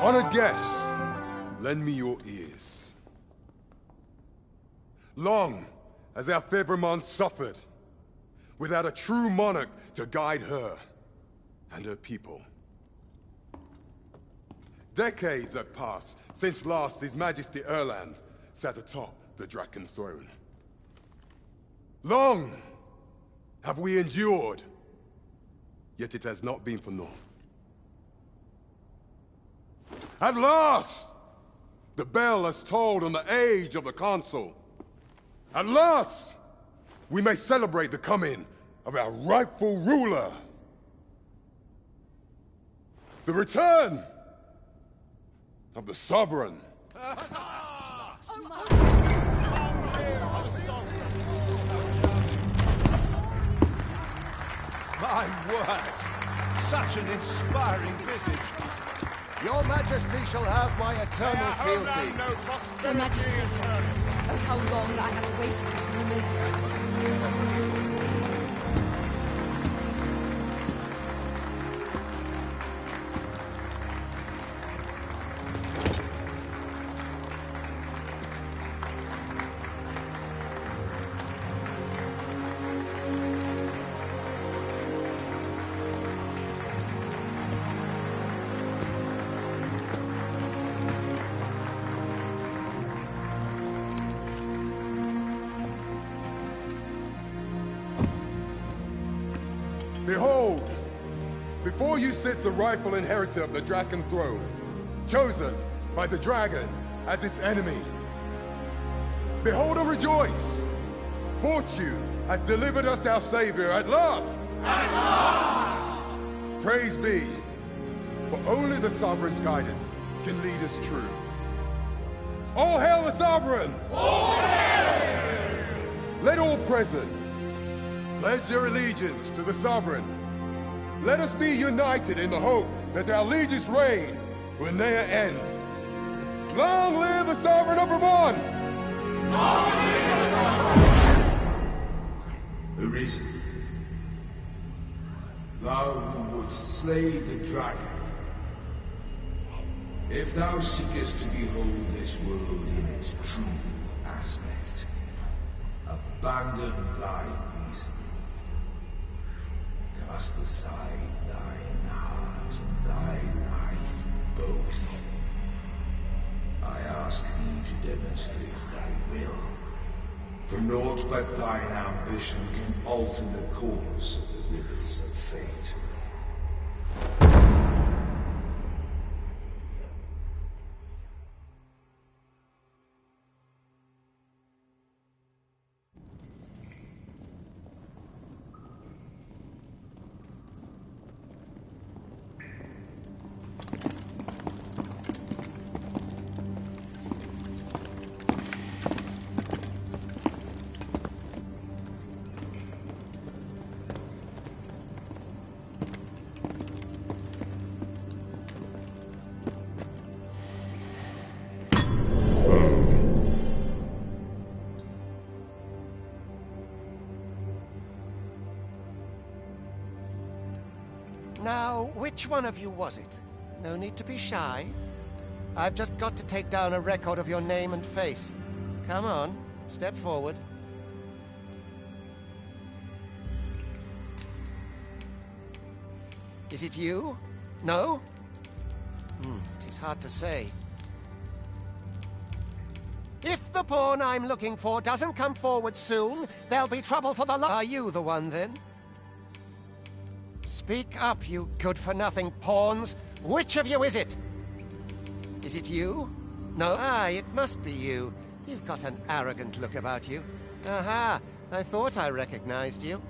Honored guests, lend me your ears. Long has our Fevrimon suffered, without a true monarch to guide her and her people. Decades have passed since last His Majesty Erland sat atop the Draken throne. Long have we endured, yet it has not been for naught. At last, the bell has tolled on the age of the Council. At last, we may celebrate the coming of our rightful ruler. The return of the Sovereign. My word! Such an inspiring visage! Your Majesty shall have my eternal fealty. Your Majesty, oh how long I have awaited this moment. Behold, before you sits the rightful inheritor of the Draken throne, chosen by the dragon as its enemy. Behold and rejoice! Fortune has delivered us our savior at last! At last! Praise be, for only the Sovereign's guidance can lead us true. All hail the Sovereign! All hail! Let all present pledge their allegiance to the Sovereign. Let us be united in the hope that our liege's reign will ne'er end. Long live the Sovereign of Vermont! Long live the Sovereign! Arisen, thou who wouldst slay the dragon, if thou seekest to behold this world in its true aspect, abandon thy reason. Cast aside thine heart and thy knife both. I ask thee to demonstrate thy will, for naught but thine ambition can alter the course of the rivers of fate. Now, which one of you was it? No need to be shy. I've just got to take down a record of your name and face. Come on, step forward. Is it you? No? It is hard to say. If the pawn I'm looking for doesn't come forward soon, there'll be trouble for the Are you the one, then? Speak up, you good-for-nothing pawns. Which of you is it? Is it you? No? It must be you. You've got an arrogant look about you. Aha! I thought I recognized you.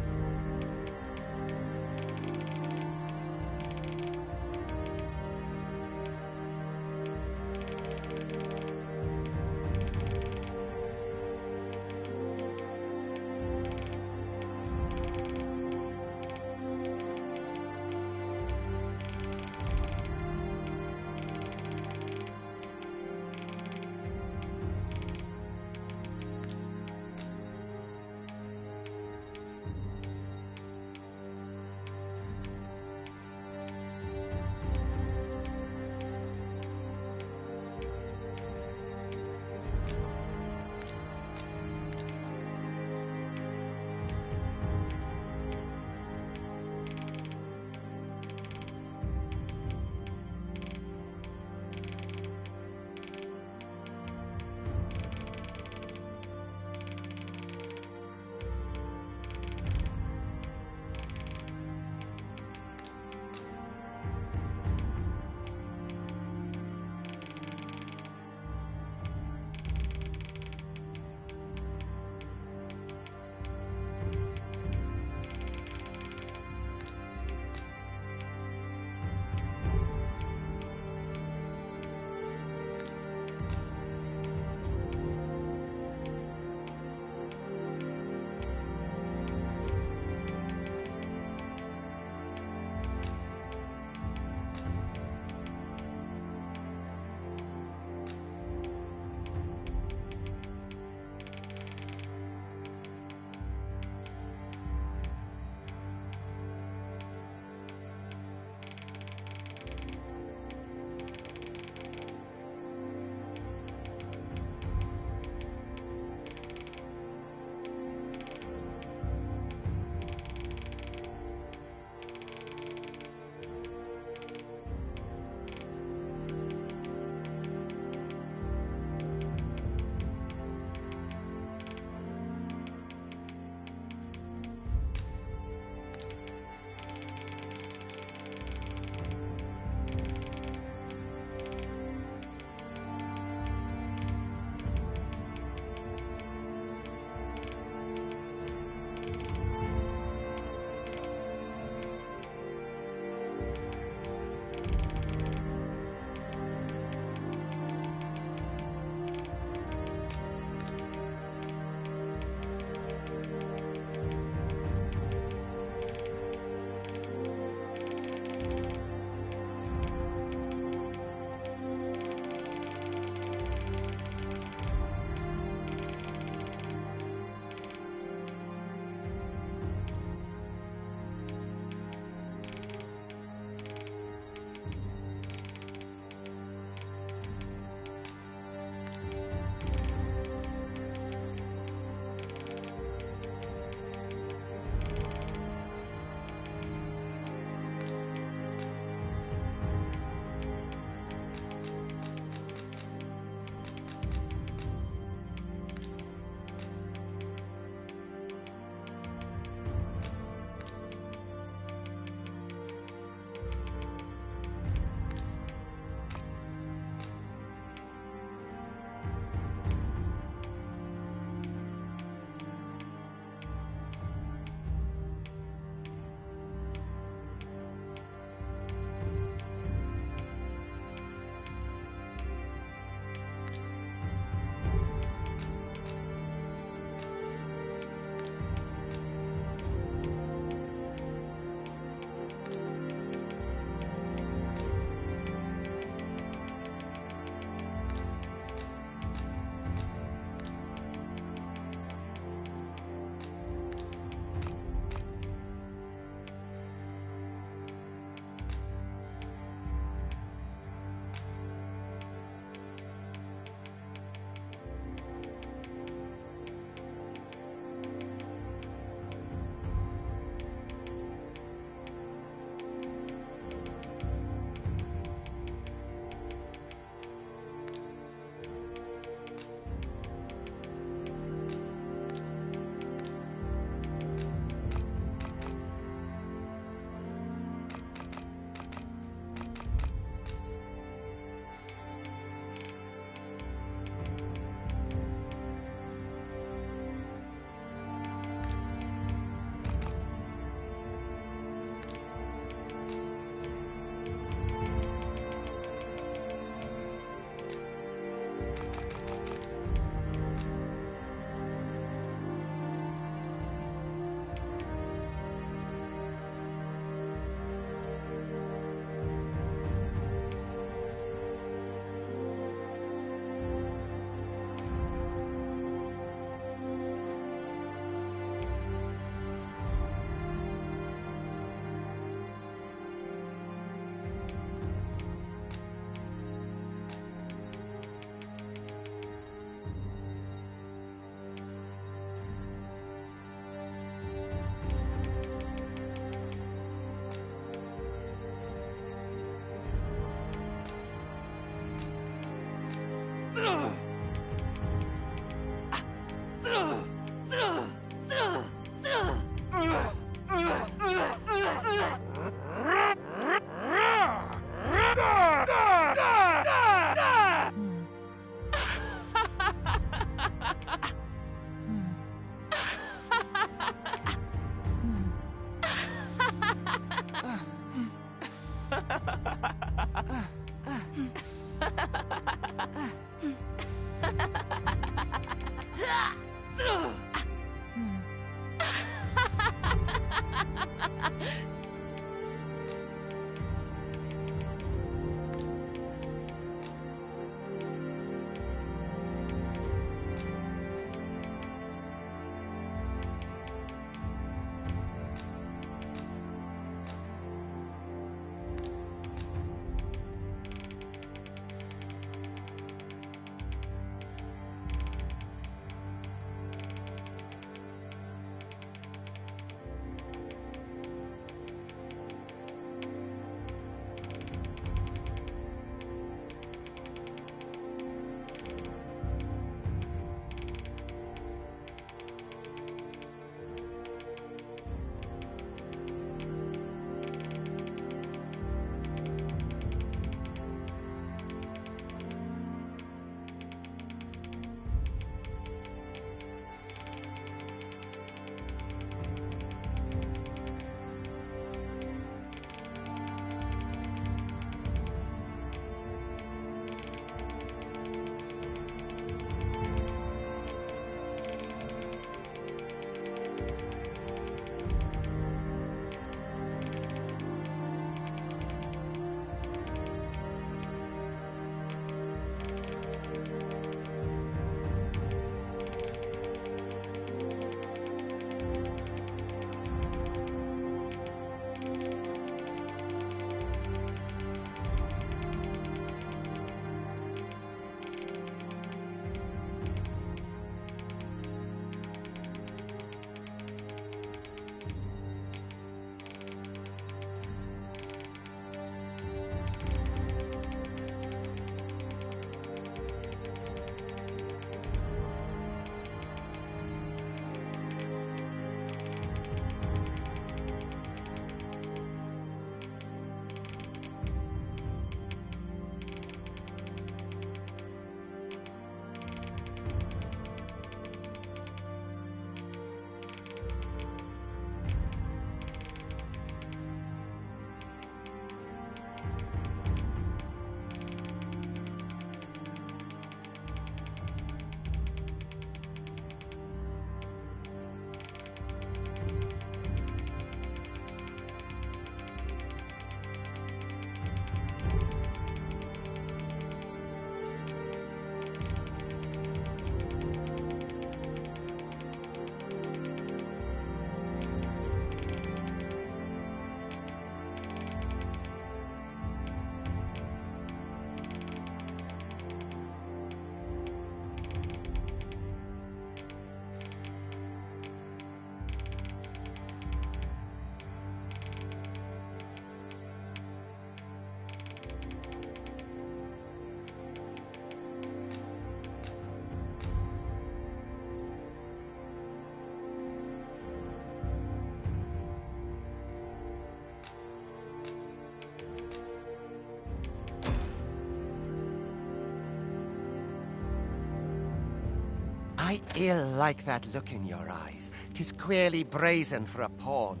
I ill like that look in your eyes. 'Tis queerly brazen for a pawn.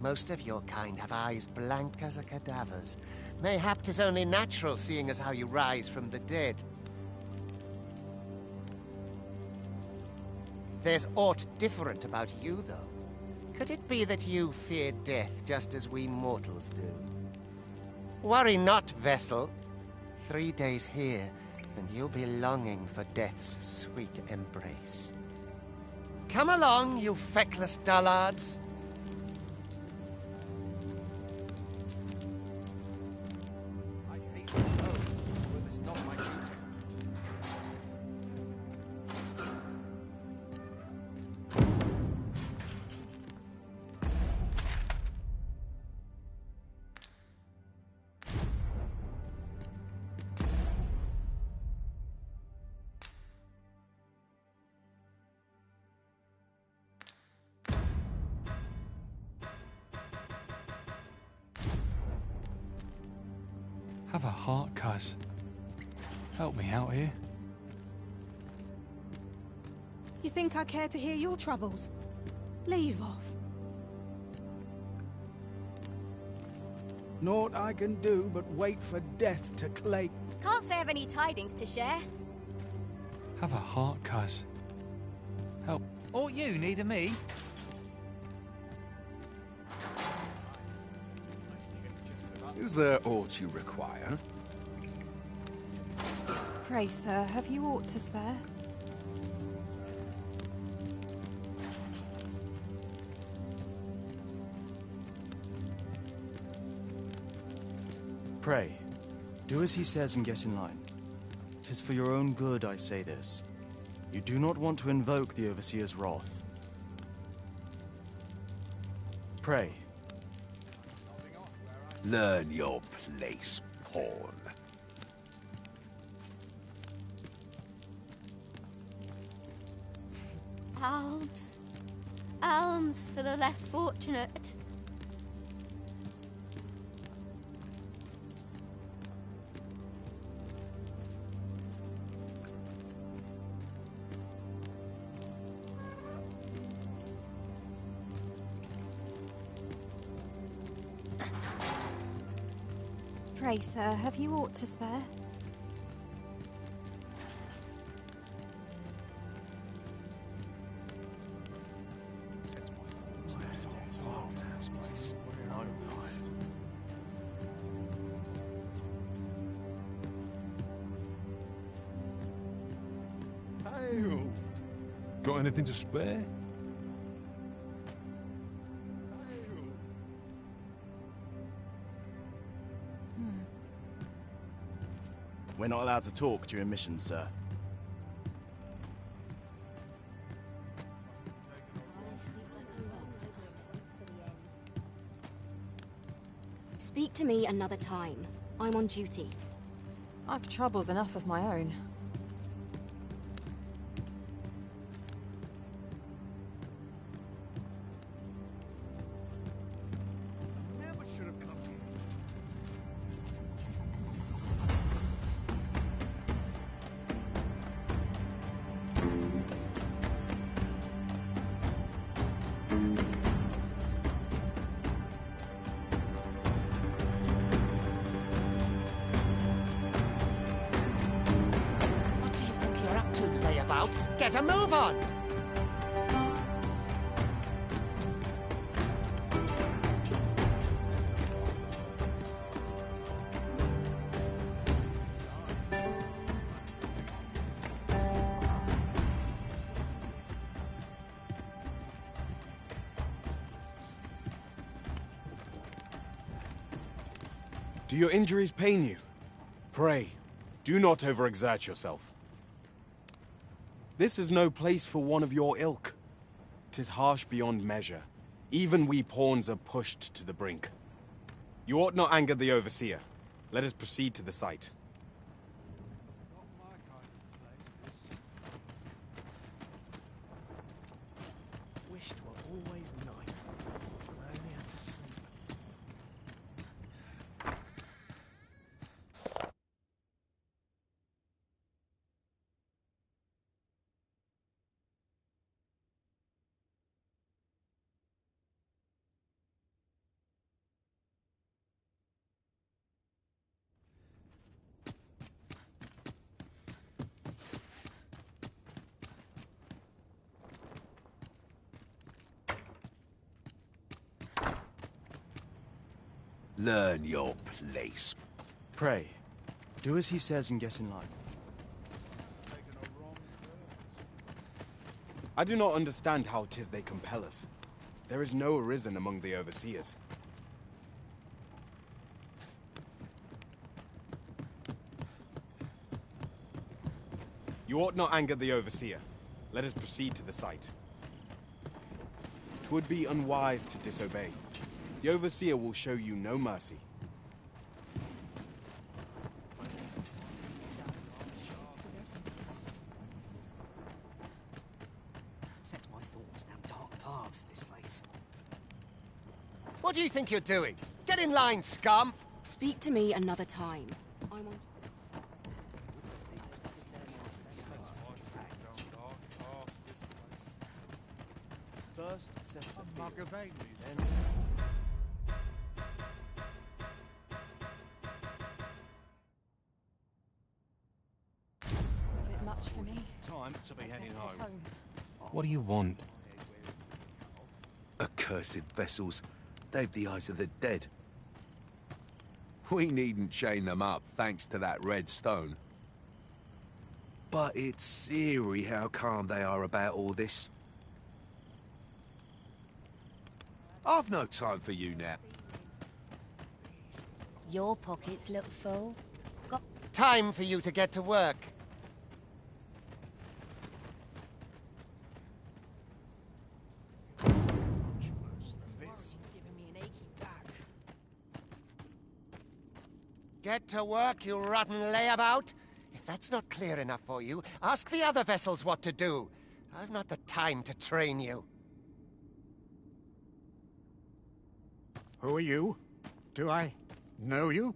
Most of your kind have eyes blank as a cadaver's. Mayhap 'tis only natural, seeing as how you rise from the dead. There's aught different about you, though. Could it be that you fear death just as we mortals do? Worry not, vessel. 3 days here, and you'll be longing for death's sweet embrace. Come along, you feckless dullards. I'd hasten to know, but it's not my duty. Have a heart, cuz. Help me out here. You think I care to hear your troubles? Leave off. Naught I can do but wait for death to claim. Can't say I've any tidings to share. Have a heart, cuz. Help. Or you need of me? Is there aught you require? Pray, sir, have you aught to spare? Pray, do as he says and get in line. 'Tis for your own good I say this. You do not want to invoke the Overseer's wrath. Pray. Learn your place, pawn. Alms. Alms for the less fortunate. Pray, sir, have you aught to spare? Hail! Got anything to spare? We're not allowed to talk during missions, sir. Speak to me another time. I'm on duty. I've troubles enough of my own. Never should have come here. What do you think you're up to, layabout? Get a move on! Do your injuries pain you? Pray, do not overexert yourself. This is no place for one of your ilk. 'Tis harsh beyond measure. Even we pawns are pushed to the brink. You ought not anger the Overseer. Let us proceed to the site. Wish 'twere always night. I only had to sleep. Learn your place. Pray, do as he says and get in line. I do not understand how 'tis they compel us. There is no arisen among the overseers. You ought not anger the overseer. Let us proceed to the site. 'Twould be unwise to disobey. The overseer will show you no mercy. Sets my thoughts down dark paths, this place. What do you think you're doing? Get in line, scum! Speak to me another time. I'm on... First, assess the field. Then... A bit much for me. Time to be heading Let's home. head home. What do you want? Accursed vessels. They've the eyes of the dead. We needn't chain them up, thanks to that red stone. But it's eerie how calm they are about all this. I've no time for you now. Your pockets look full. Got... Time for you to get to work. Get to work, you rotten layabout! If that's not clear enough for you, ask the other vessels what to do. I've not the time to train you. Who are you? Do I know you?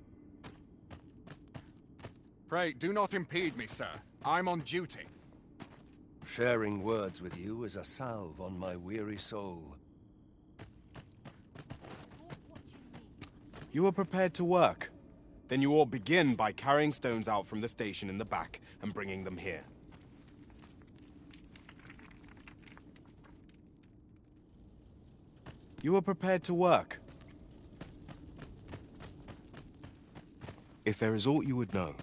Pray, do not impede me, sir. I'm on duty. Sharing words with you is a salve on my weary soul. You are prepared to work. Then you all begin by carrying stones out from the station in the back and bringing them here. You are prepared to work. If there is aught you would know,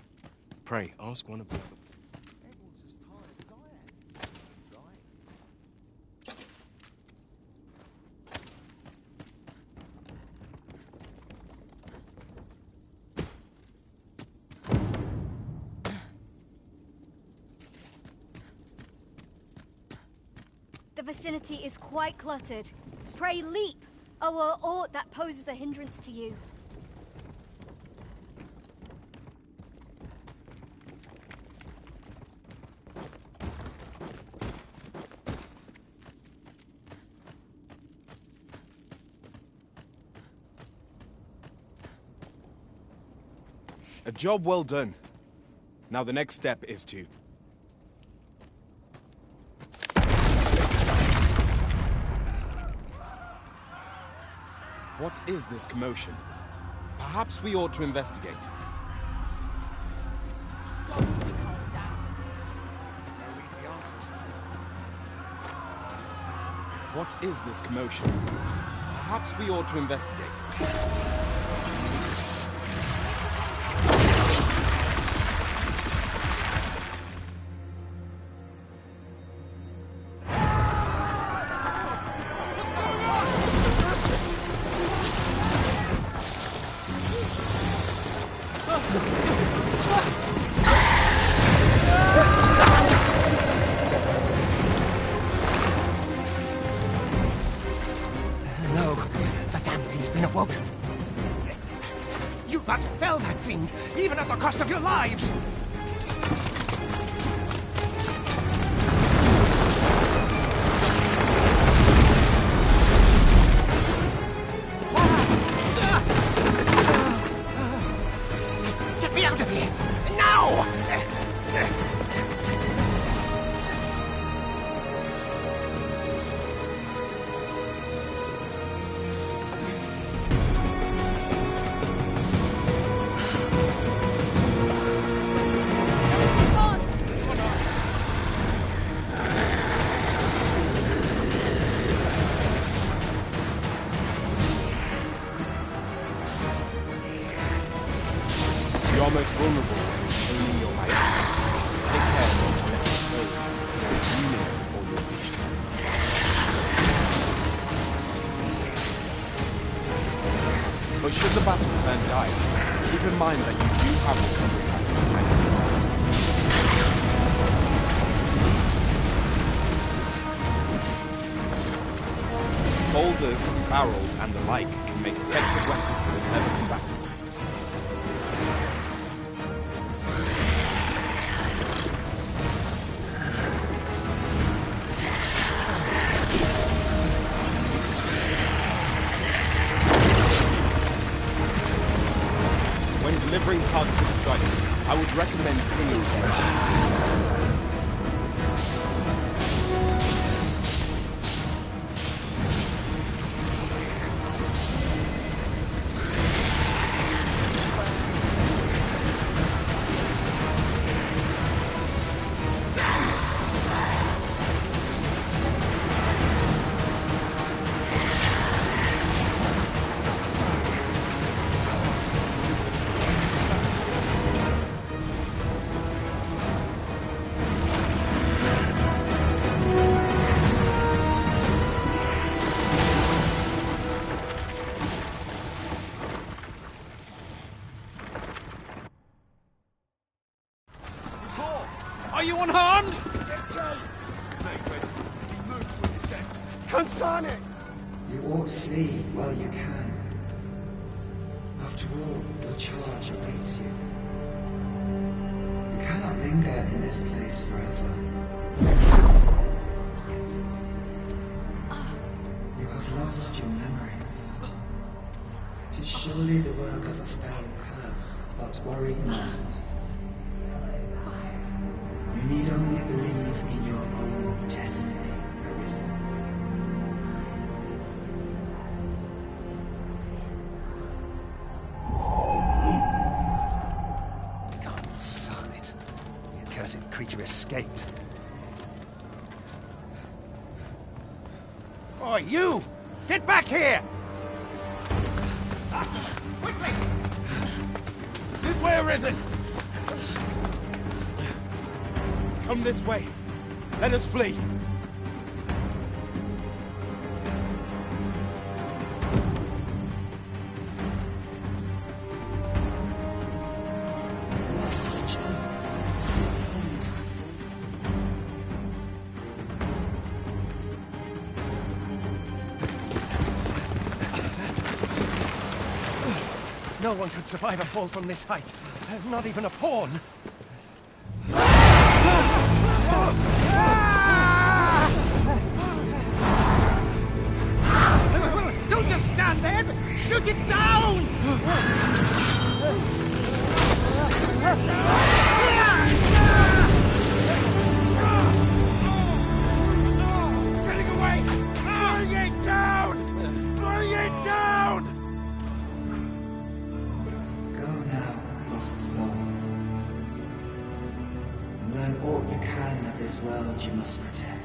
pray, ask one of them. The vicinity is quite cluttered. Pray leap, or aught that poses a hindrance to you. A job well done. Now the next step is to... What is this commotion? Perhaps we ought to investigate. What is this commotion? Perhaps we ought to investigate. No, the damn thing's been awoken. vulnerable when retaining your items. Take care not to let it close or ruin it before you reach them. But should the battle turn dire, keep in mind that you do have recovery factors behind your side. Boulders, barrels, and the like can make effective weapons for the clever combatant. When delivering targeted strikes, I would recommend clinging to them. Are you unharmed? Consane! You ought flee while you can. After all, your charge awaits you. You cannot linger in this place forever. You have lost your memories. It is surely the work of a fell curse, but worry not. You need only believe in your own destiny, Arisen. God, son it. The accursed creature escaped. Oh, you! Get back here! Quickly! This way, Arisen! Come this way. Let us flee. You must return. It is the only path forward. No one could survive a fall from this height. Not even a pawn. Don't just stand there! Shoot it down! It's getting away! Bring it down! Bring it down! Go now, lost soul. Learn all you can of this world you must protect.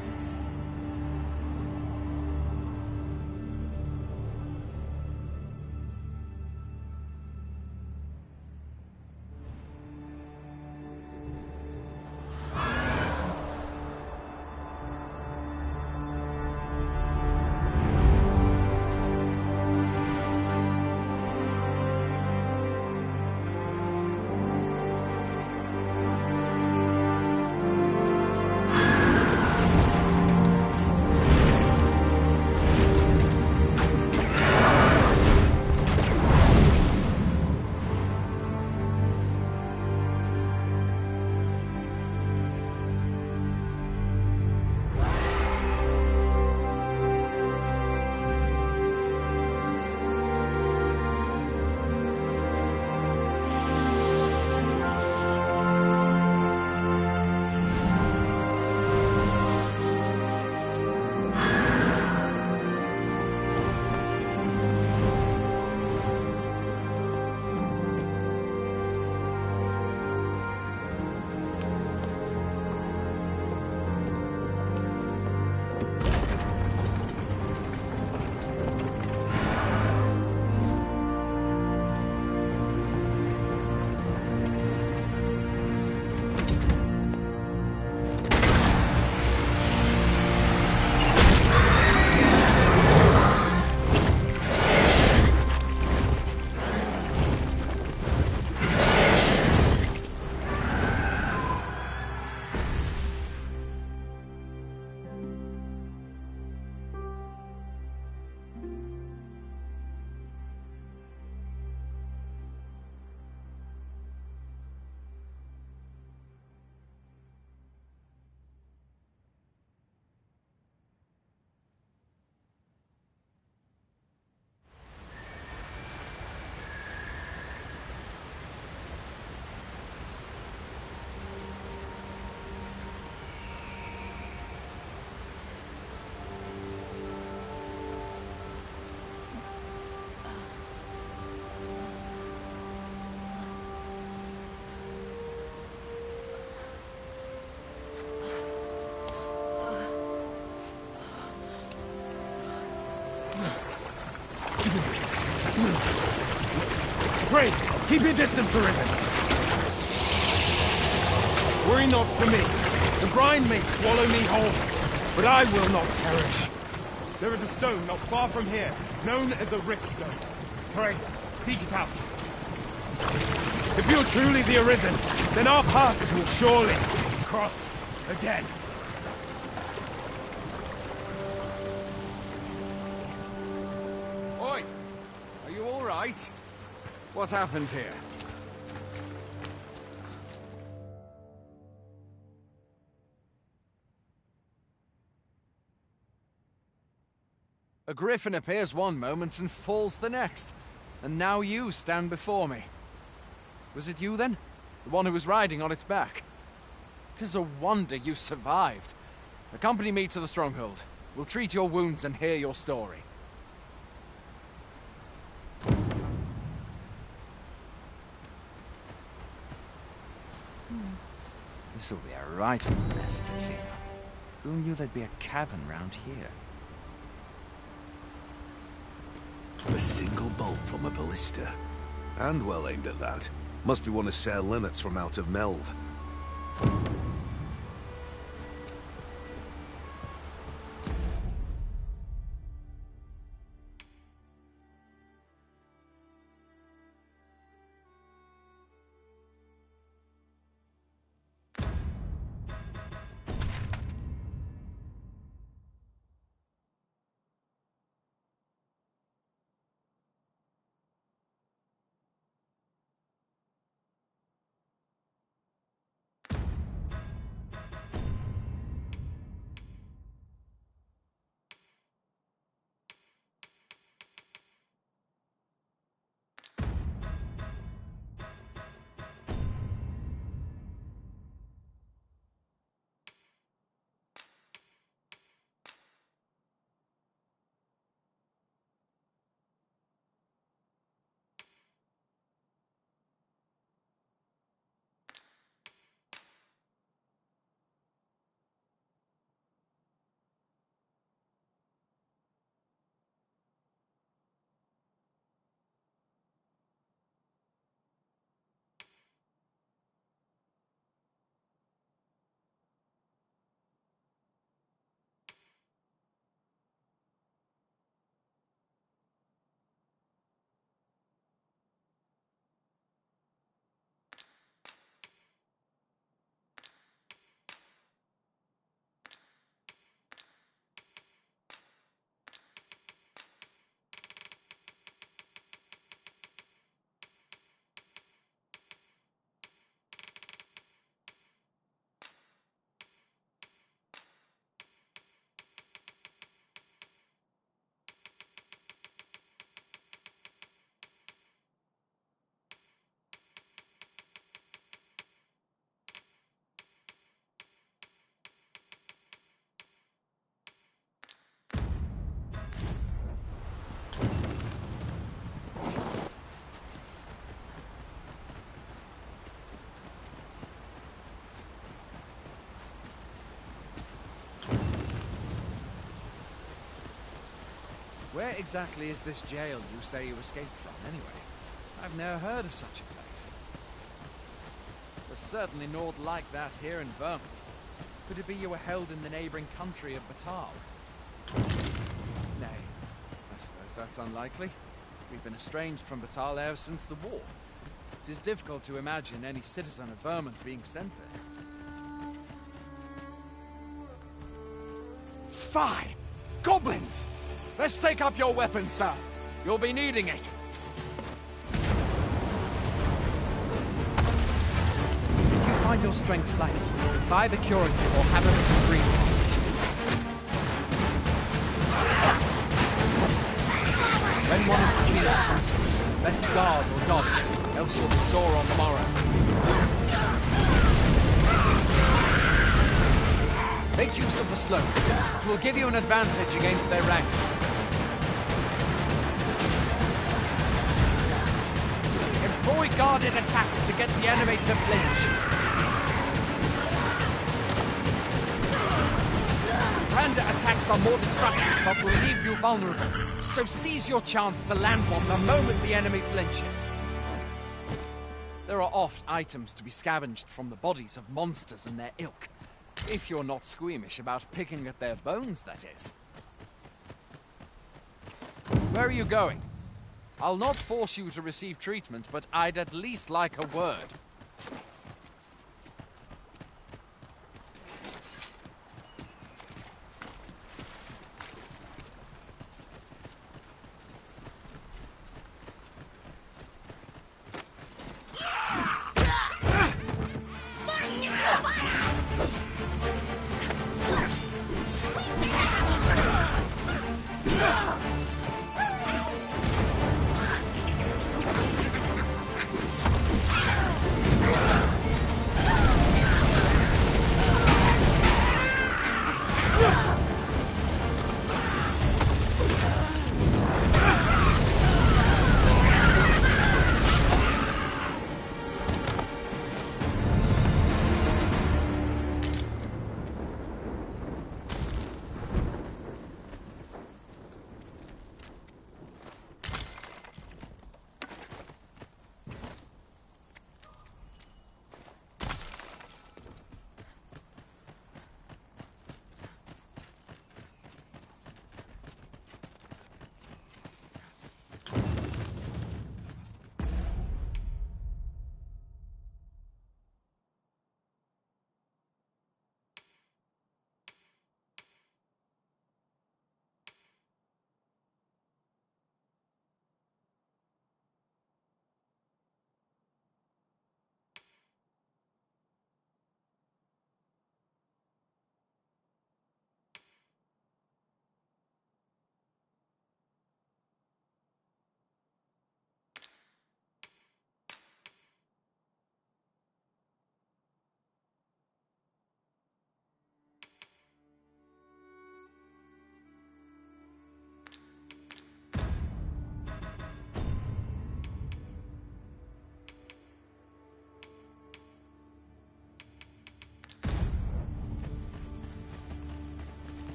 Keep your distance, Arisen! Worry not for me. The brine may swallow me whole, but I will not perish. There is a stone not far from here, known as a Rift Stone. Pray, seek it out. If you're truly the Arisen, then our paths will surely cross again. Oi! Are you all right? What happened here? A griffin appears one moment and falls the next. And now you stand before me. Was it you then? The one who was riding on its back? 'Tis a wonder you survived. Accompany me to the stronghold. We'll treat your wounds and hear your story. This'll be a right mess to clean up. Who knew there'd be a cavern round here? A single bolt from a ballista. And well aimed at that. Must be one of Ser Linnet's from out of Melve. Where exactly is this jail you say you escaped from, anyway? I've never heard of such a place. There's certainly naught like that here in Vermont. Could it be you were held in the neighboring country of Batal? Nay, I suppose that's unlikely. We've been estranged from Batal ever since the war. It is difficult to imagine any citizen of Vermont being sent there. Fie! Goblins! Let's take up your weapons, sir. You'll be needing it. If you find your strength flagging, buy the curative or have a bit of green partition. When one of the fields comes, best guard or dodge, else you'll be sore on the morrow. Make use of the slope. It will give you an advantage against their ranks. Employ guarded attacks to get the enemy to flinch. Random attacks are more destructive, but will leave you vulnerable. So seize your chance to land one the moment the enemy flinches. There are oft items to be scavenged from the bodies of monsters and their ilk. If you're not squeamish about picking at their bones, that is. Where are you going? I'll not force you to receive treatment, but I'd at least like a word.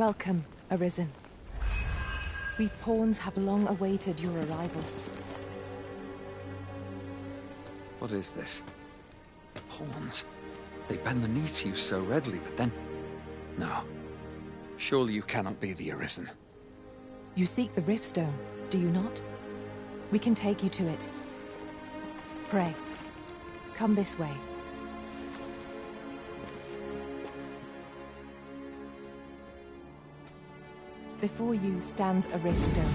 Welcome, Arisen. We pawns have long awaited your arrival. What is this? Pawns? They bend the knee to you so readily, but then... No. Surely you cannot be the Arisen. You seek the Riftstone, do you not? We can take you to it. Pray, come this way. Before you stands a Riftstone.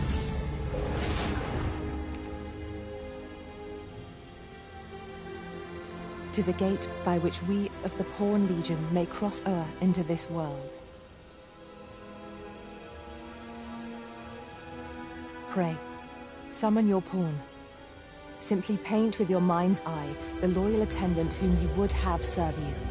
"'Tis a gate by which we of the Pawn Legion may cross o'er into this world. Pray, summon your pawn. Simply paint with your mind's eye the loyal attendant whom you would have serve you.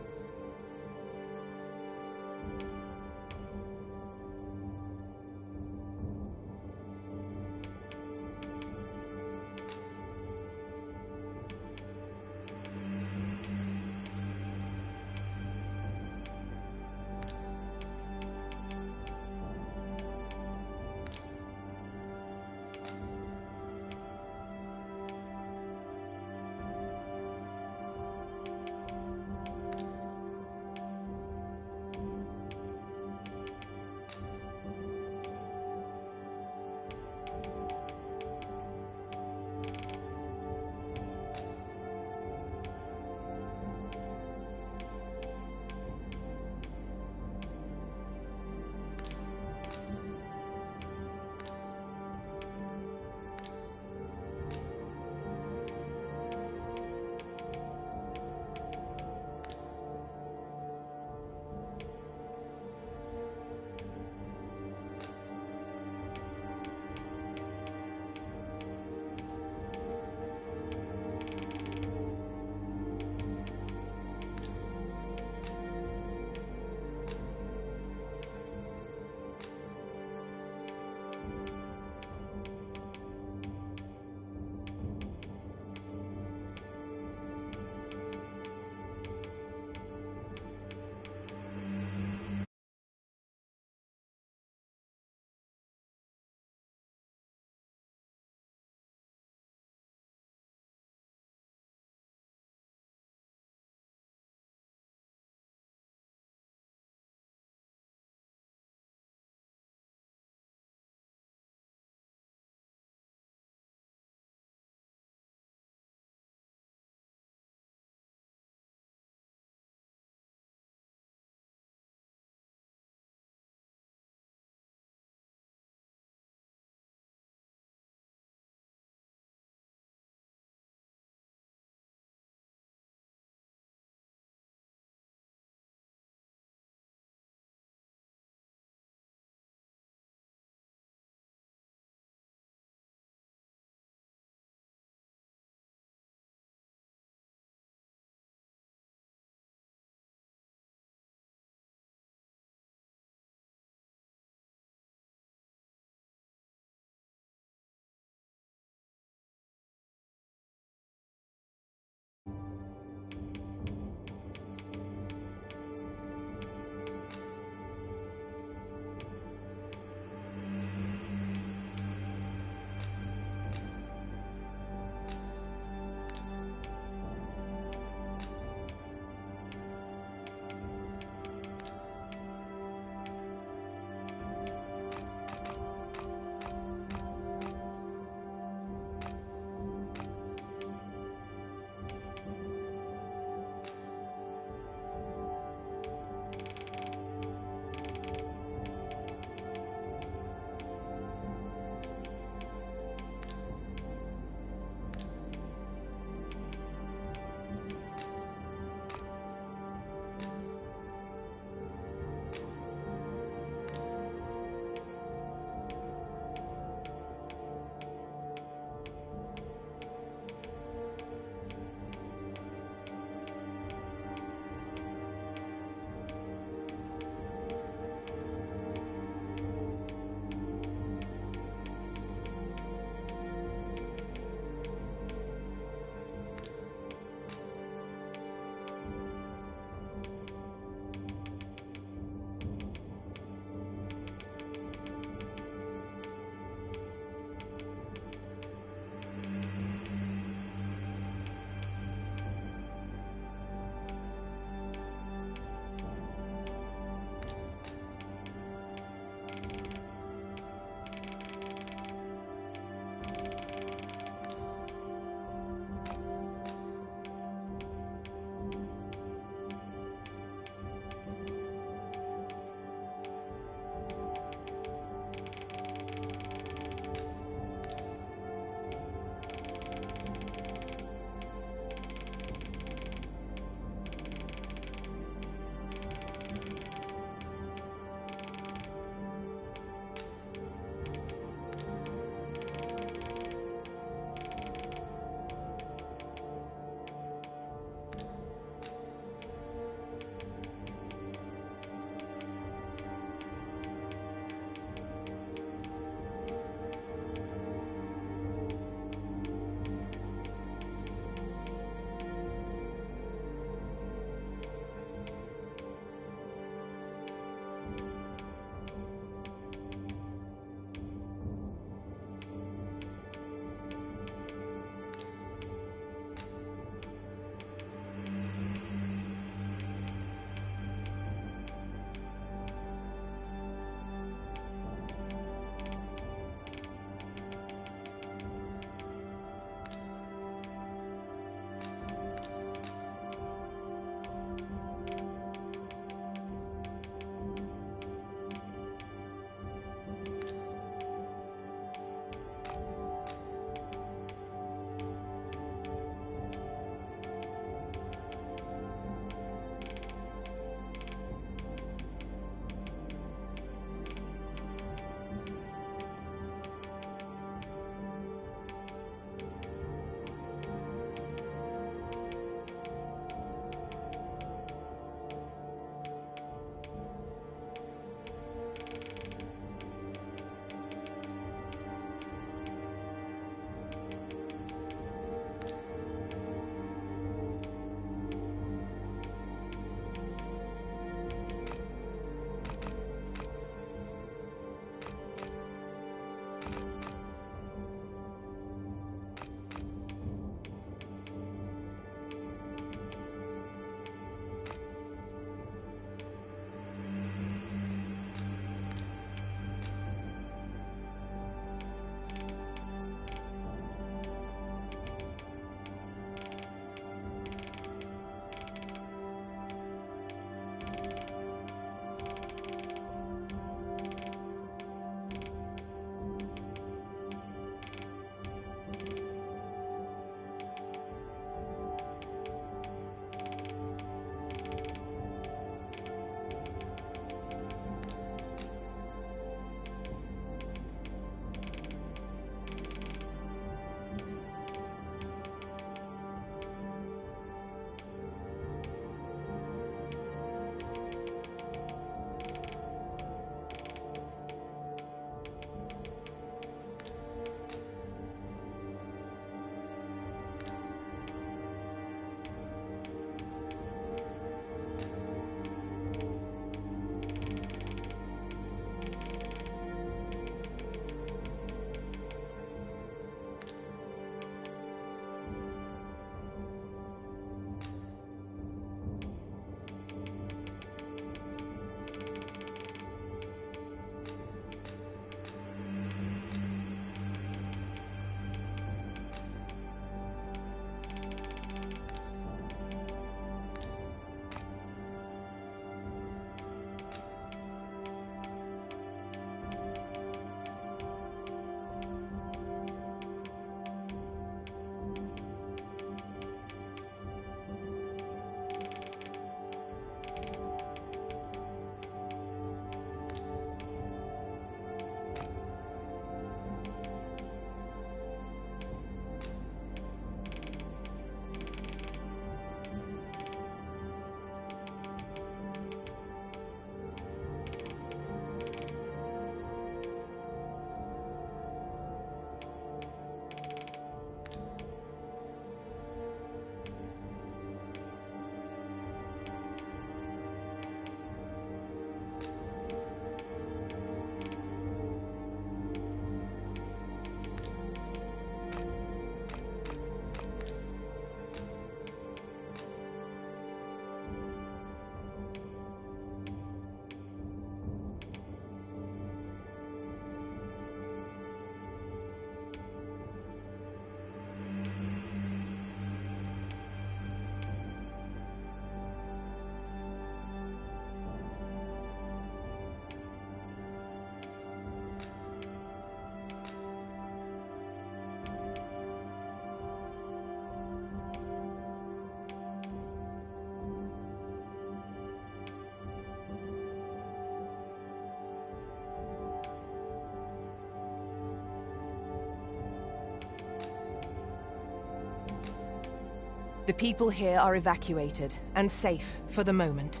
The people here are evacuated and safe for the moment.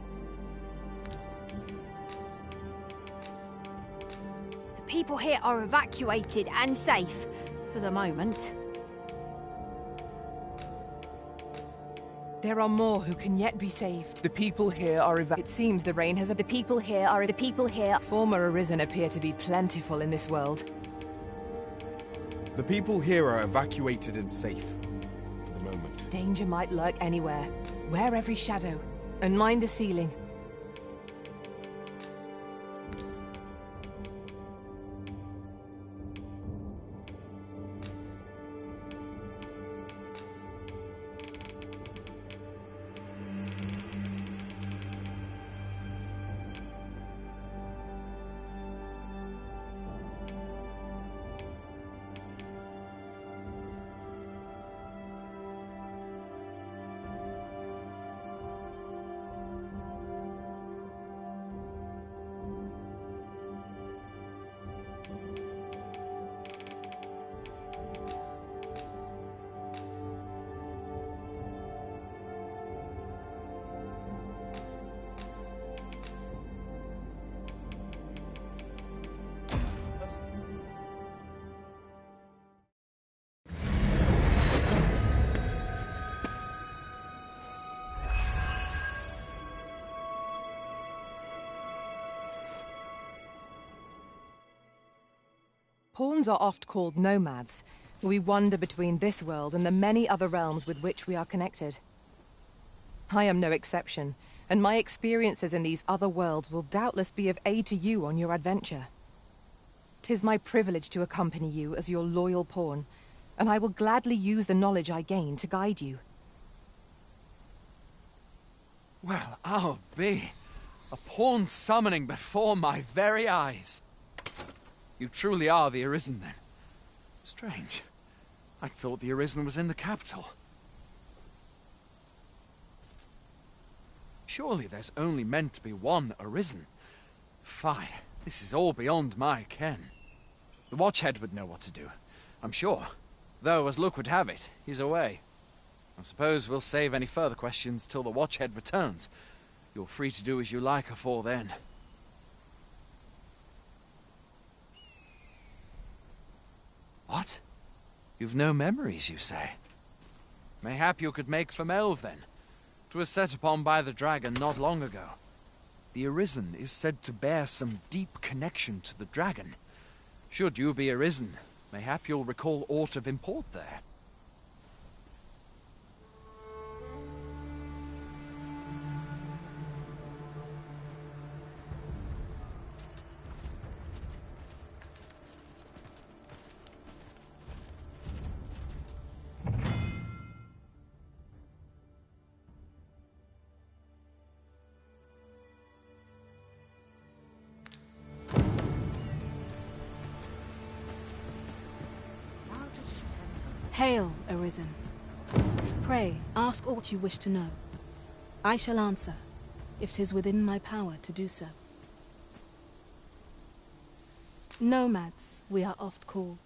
The people here are evacuated and safe for the moment. There are more who can yet be saved. The people here are It seems the rain has The people here are The people here Former Arisen appear to be plentiful in this world. The people here are evacuated and safe. For the moment. Danger might lurk anywhere. Wear every shadow. And mind the ceiling. Pawns are oft called nomads, for we wander between this world and the many other realms with which we are connected. I am no exception, and my experiences in these other worlds will doubtless be of aid to you on your adventure. 'Tis my privilege to accompany you as your loyal pawn, and I will gladly use the knowledge I gain to guide you. Well, I'll be. A pawn summoning before my very eyes. You truly are the Arisen, then. Strange. I thought the Arisen was in the capital. Surely there's only meant to be one Arisen. Fie, this is all beyond my ken. The Watchhead would know what to do, I'm sure. Though, as luck would have it, he's away. I suppose we'll save any further questions till the Watchhead returns. You're free to do as you like afore then. What? You've no memories, you say? Mayhap you could make for Melve, then. 'Twas set upon by the dragon not long ago. The Arisen is said to bear some deep connection to the dragon. Should you be Arisen, mayhap you'll recall aught of import there. Hail, Arisen. Pray, ask aught you wish to know. I shall answer, if 'tis within my power to do so. Nomads, we are oft called.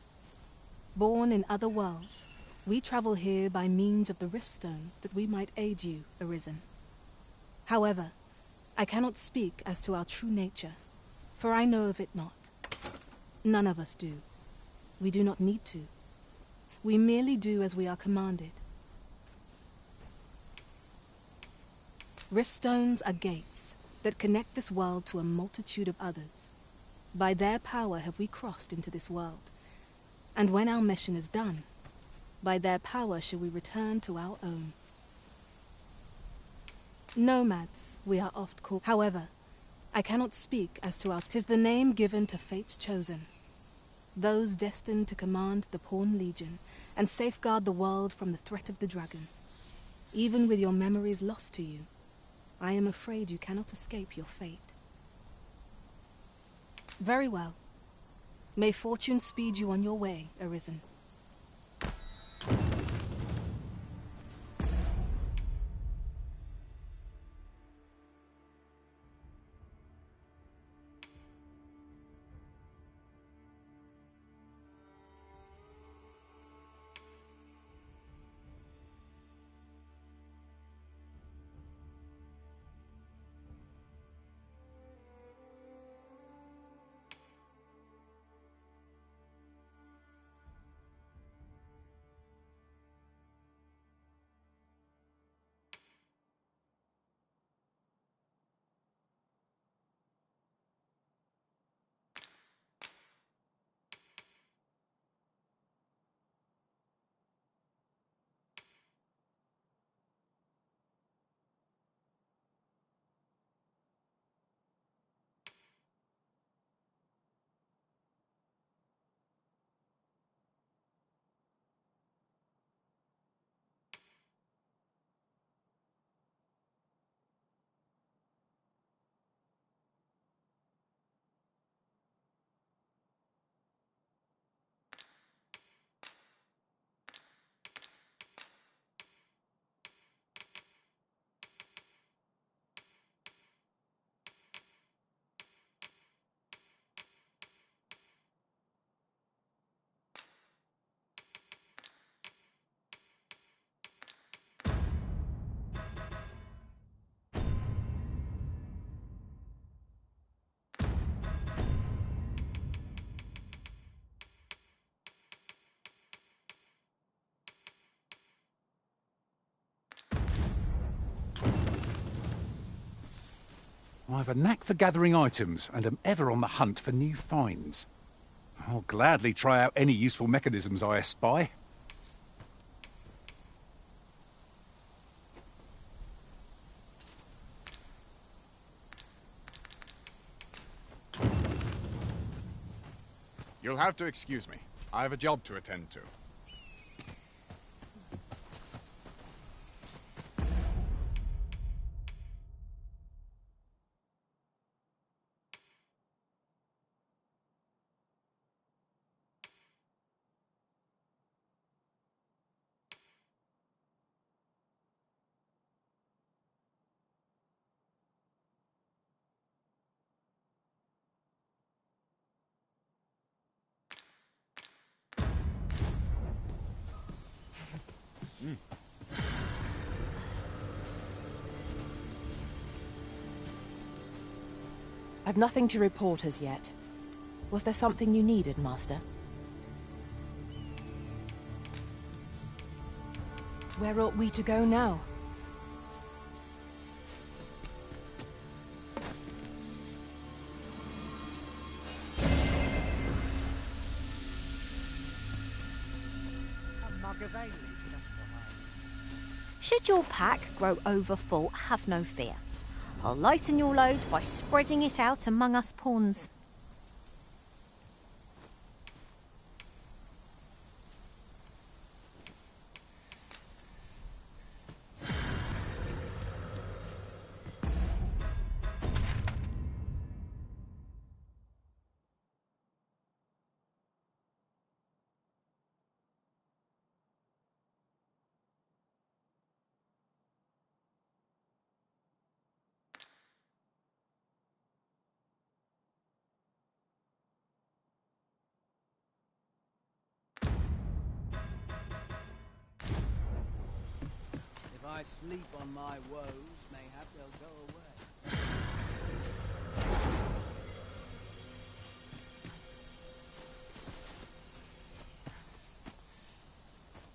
Born in other worlds, we travel here by means of the riftstones that we might aid you, Arisen. However, I cannot speak as to our true nature, for I know of it not. None of us do. We do not need to. We merely do as we are commanded. Riftstones are gates that connect this world to a multitude of others. By their power have we crossed into this world. And when our mission is done, by their power shall we return to our own. Nomads, we are oft called. However, I cannot speak as to our... 'Tis the name given to fate's chosen. Those destined to command the Pawn Legion and safeguard the world from the threat of the dragon. Even with your memories lost to you, I am afraid you cannot escape your fate. Very well. May fortune speed you on your way, Arisen. I have a knack for gathering items and am ever on the hunt for new finds. I'll gladly try out any useful mechanisms I espy. You'll have to excuse me. I have a job to attend to. I've nothing to report as yet. Was there something you needed, Master? Where ought we to go now? Should your pack grow overfull, have no fear. I'll lighten your load by spreading it out among us pawns. If I sleep on my woes, mayhap they'll go away.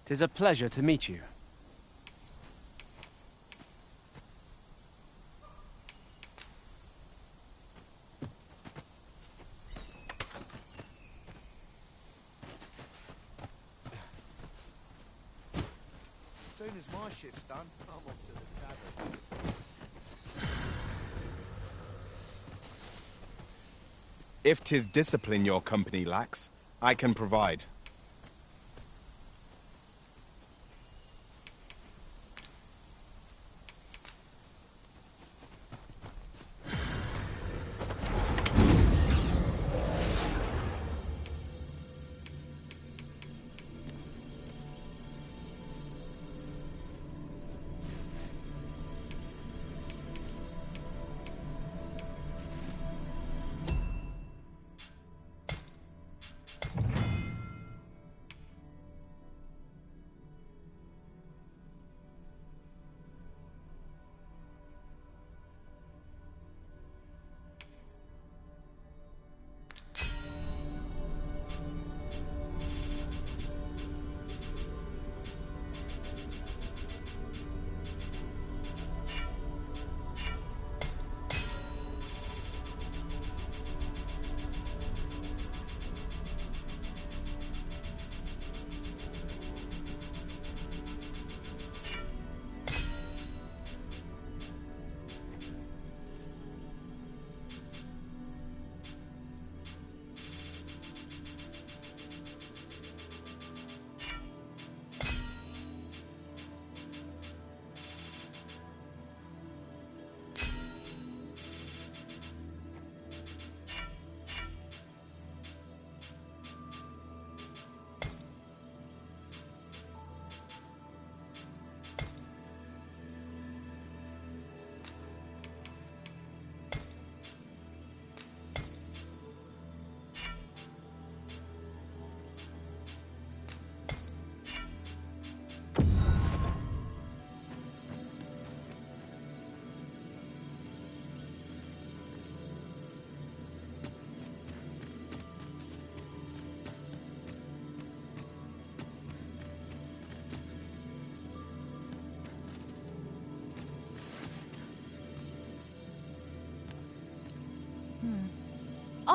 'Tis a pleasure to meet you. As soon as my shift's done, I'm off to the tavern. If 'tis discipline your company lacks, I can provide.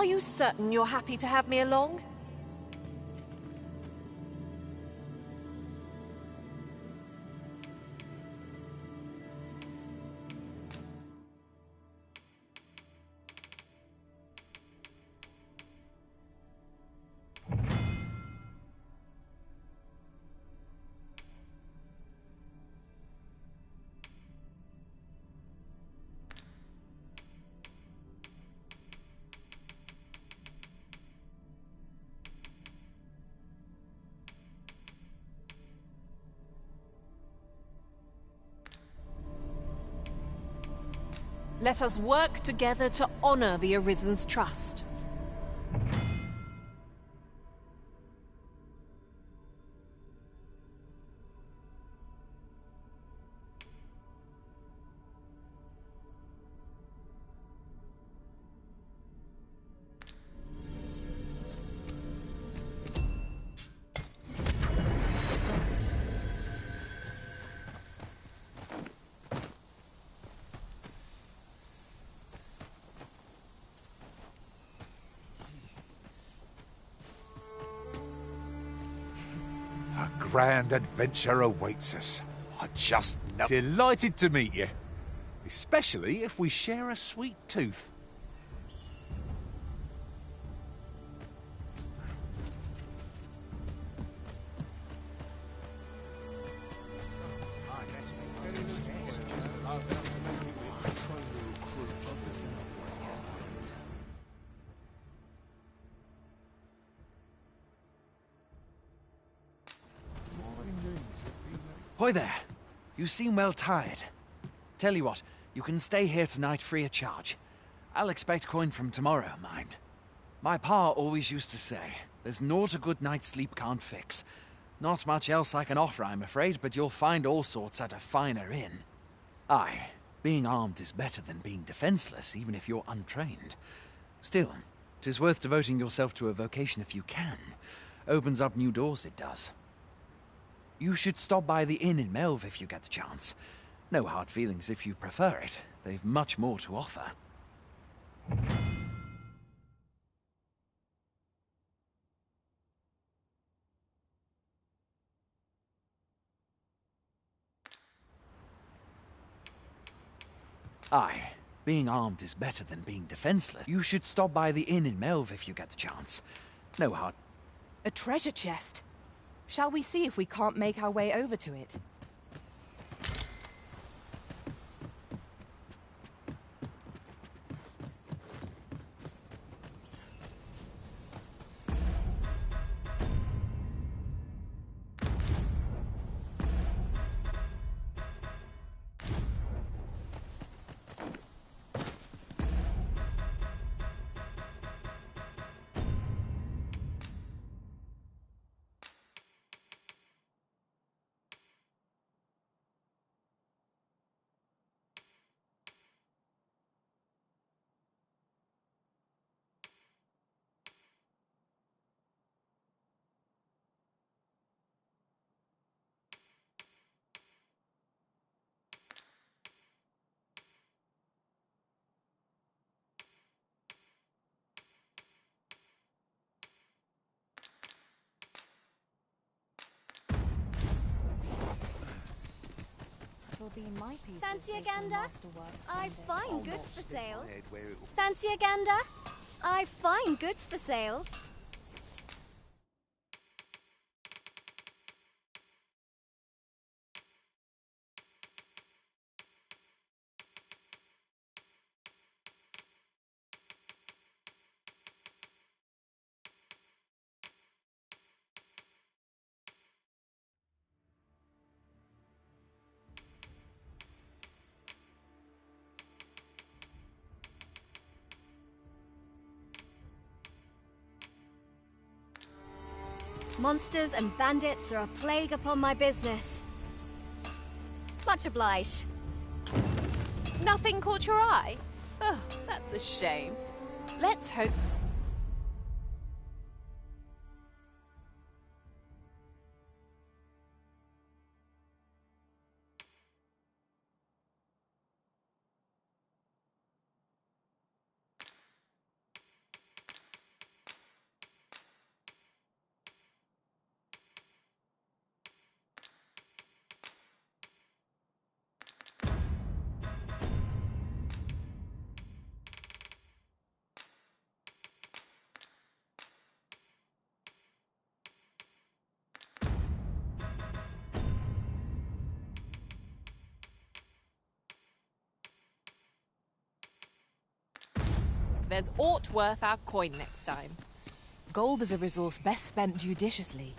Are you certain you're happy to have me along? Let us work together to honor the Arisen's trust. A grand adventure awaits us. I just know. Delighted to meet you. Especially if we share a sweet tooth. Hoy there. You seem well tired. Tell you what, you can stay here tonight free of charge. I'll expect coin from tomorrow, mind. My pa always used to say, there's naught a good night's sleep can't fix. Not much else I can offer, I'm afraid, but you'll find all sorts at a finer inn. Aye, being armed is better than being defenseless, even if you're untrained. Still, 'tis worth devoting yourself to a vocation if you can. Opens up new doors, it does. You should stop by the inn in Melve if you get the chance. No hard feelings if you prefer it. They've much more to offer. Aye, being armed is better than being defenseless. You should stop by the inn in Melve if you get the chance. No hard... A treasure chest. Shall we see if we can't make our way over to it? Fancy a gander? I find goods for sale. Fancy a gander? I find goods for sale. Monsters and bandits are a plague upon my business. Much obliged. Nothing caught your eye? Oh, that's a shame. Let's hope... there's aught worth our coin next time. Gold is a resource best spent judiciously.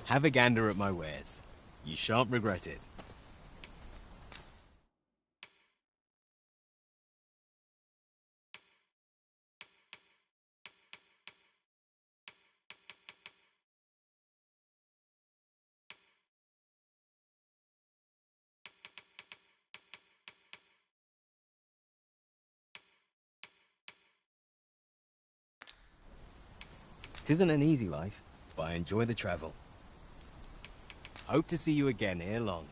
Have a gander at my wares. You shan't regret it. It isn't an easy life, but I enjoy the travel. Hope to see you again ere long.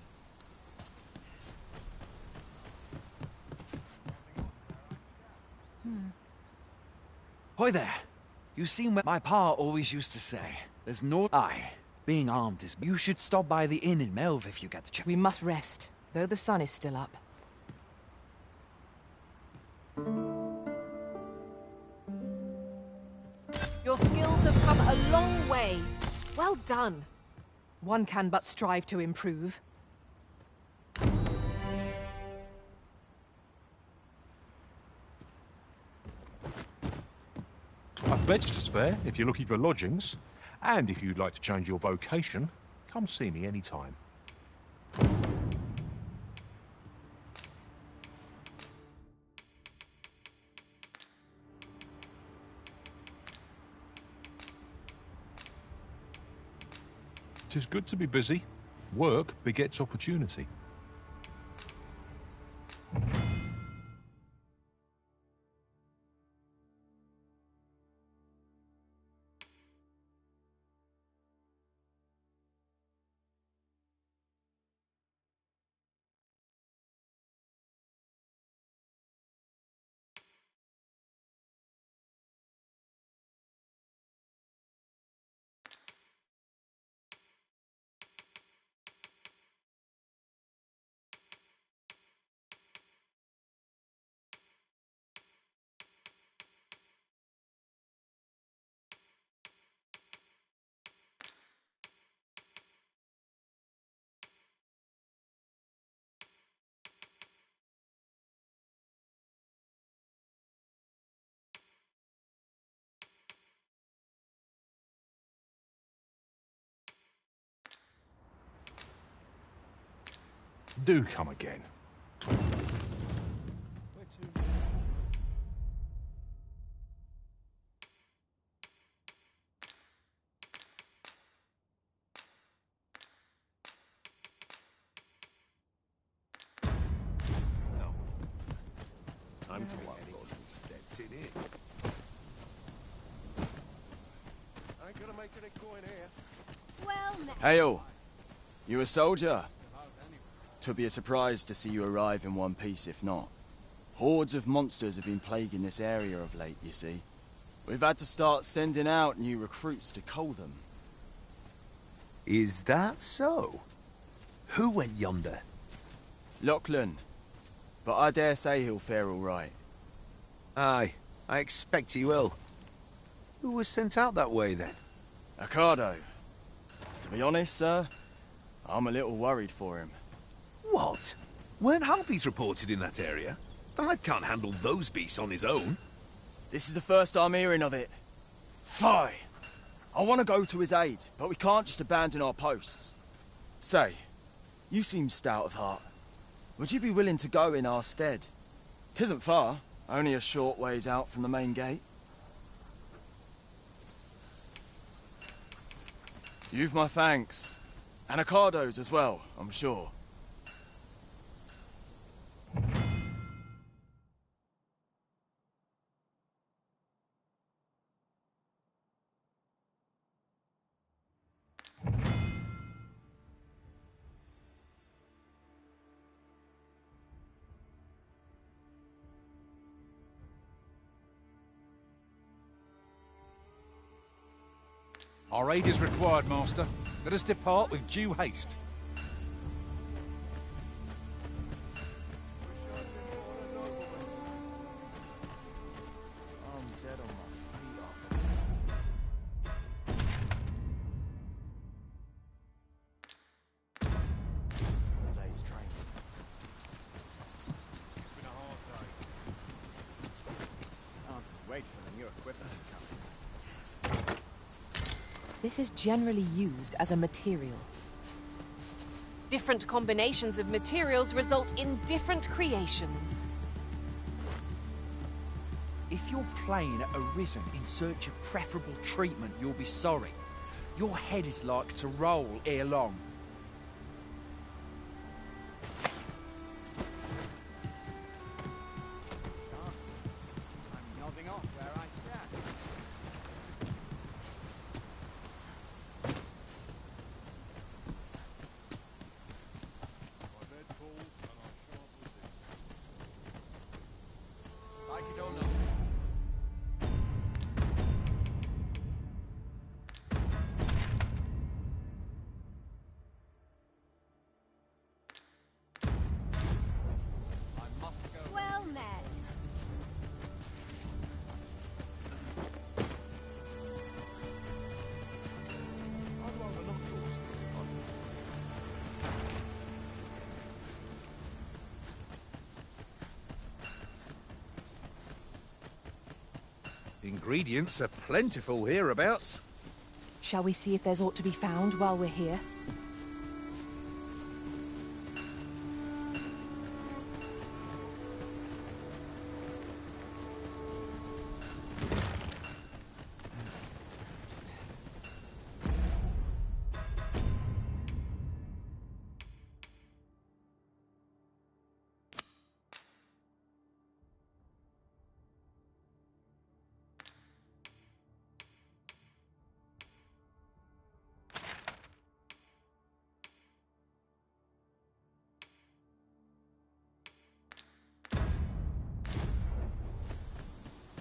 Hoy there. You seen what my pa always used to say. There's no being armed is... You should stop by the inn in Melve if you get the chance. We must rest, though the sun is still up. Your skills have come a long way. Well done. One can but strive to improve. I've beds to spare if you're looking for lodgings. And if you'd like to change your vocation, come see me anytime. It is good to be busy. Work begets opportunity. Do come again. Time to upload and stepped in it. I ain't gonna make any coin here. Well, Hail! You a soldier? 'Twould be a surprise to see you arrive in one piece if not. Hordes of monsters have been plaguing this area of late, you see. We've had to start sending out new recruits to cull them. Is that so? Who went yonder? Lachlan. But I dare say he'll fare all right. Aye, I expect he will. Who was sent out that way, then? Ocado. To be honest, sir, I'm a little worried for him. What? Weren't harpies reported in that area? I can't handle those beasts on his own. This is the first I'm hearing of it. Fie! I want to go to his aid, but we can't just abandon our posts. Say, you seem stout of heart. Would you be willing to go in our stead? 'Tisn't far, only a short ways out from the main gate. You've my thanks. And Ocado's as well, I'm sure. Our aid is required, Master. Let us depart with due haste. I'm dead on my feet after day's training. It's been a hard day. Can't wait for the new equipment to come. This is generally used as a material. Different combinations of materials result in different creations. If you're playing at Arisen in search of preferable treatment, you'll be sorry. Your head is like to roll ere long. I'm nodding off where I stand. My bed falls and I shan't resist. Like it or not. I must go. Well met. I'd rather not force them. Ingredients are plentiful hereabouts. Shall we see if there's aught to be found while we're here?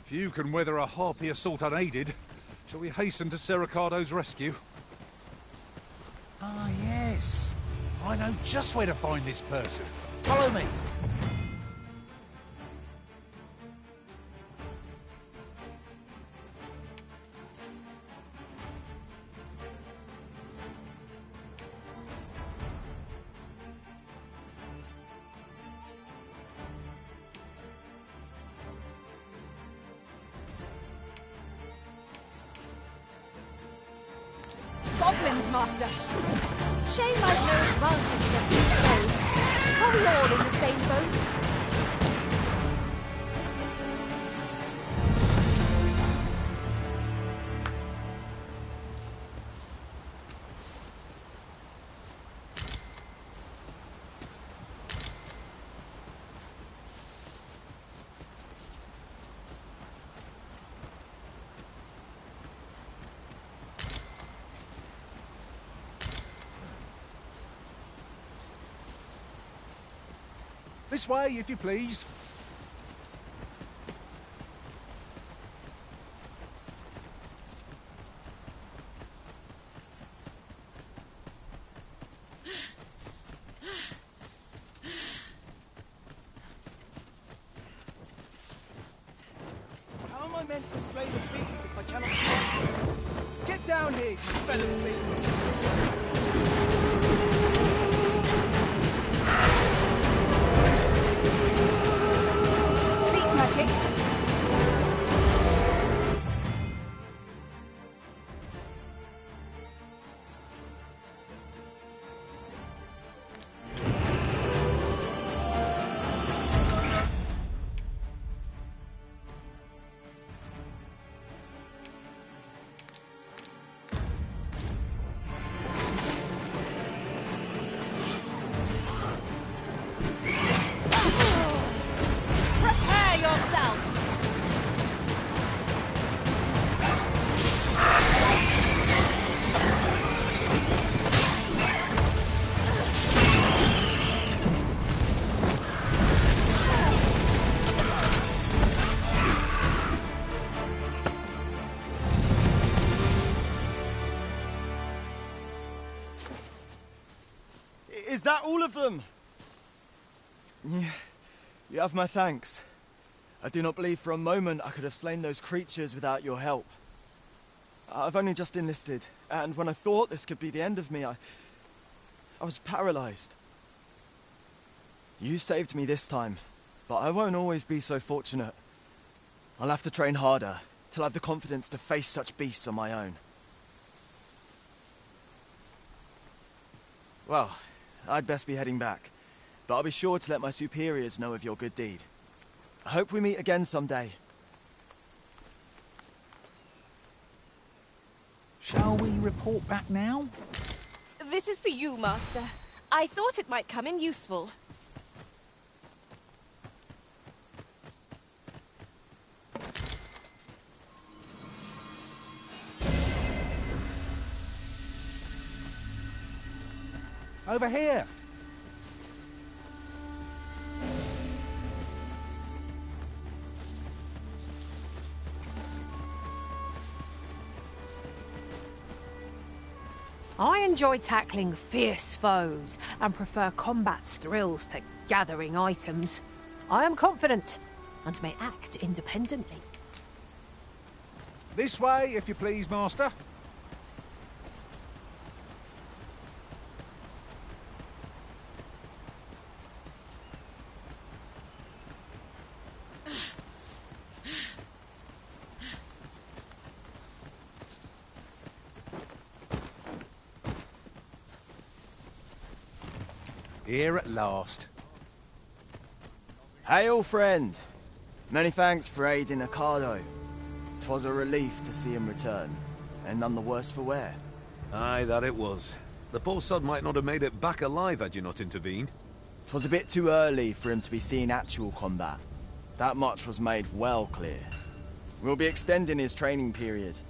Few can weather a harpy assault unaided. Shall we hasten to Ser Ricardo's rescue? Ah, yes. I know just where to find this person. Follow me. Goblins, Master. Shame I've no advantage against this road. Are we all in the same boat? This way, if you please. How am I meant to slay the beast if I cannot see? Get down here, you fellow things! Sleep magic. that all of them? Yeah, you have my thanks. I do not believe for a moment I could have slain those creatures without your help. I've only just enlisted, and when I thought this could be the end of me, I was paralyzed. You saved me this time, but I won't always be so fortunate. I'll have to train harder, till I have the confidence to face such beasts on my own. Well, I'd best be heading back, but I'll be sure to let my superiors know of your good deed. I hope we meet again someday. Shall we report back now? This is for you, Master. I thought it might come in useful. Over here! I enjoy tackling fierce foes and prefer combat's thrills to gathering items. I am confident and may act independently. This way, if you please, Master. Here at last. Hail, friend! Many thanks for aiding Ocado. 'Twas a relief to see him return, and none the worse for wear. Aye, that it was. The poor sod might not have made it back alive had you not intervened. 'Twas a bit too early for him to be seeing actual combat. That much was made well clear. We'll be extending his training period.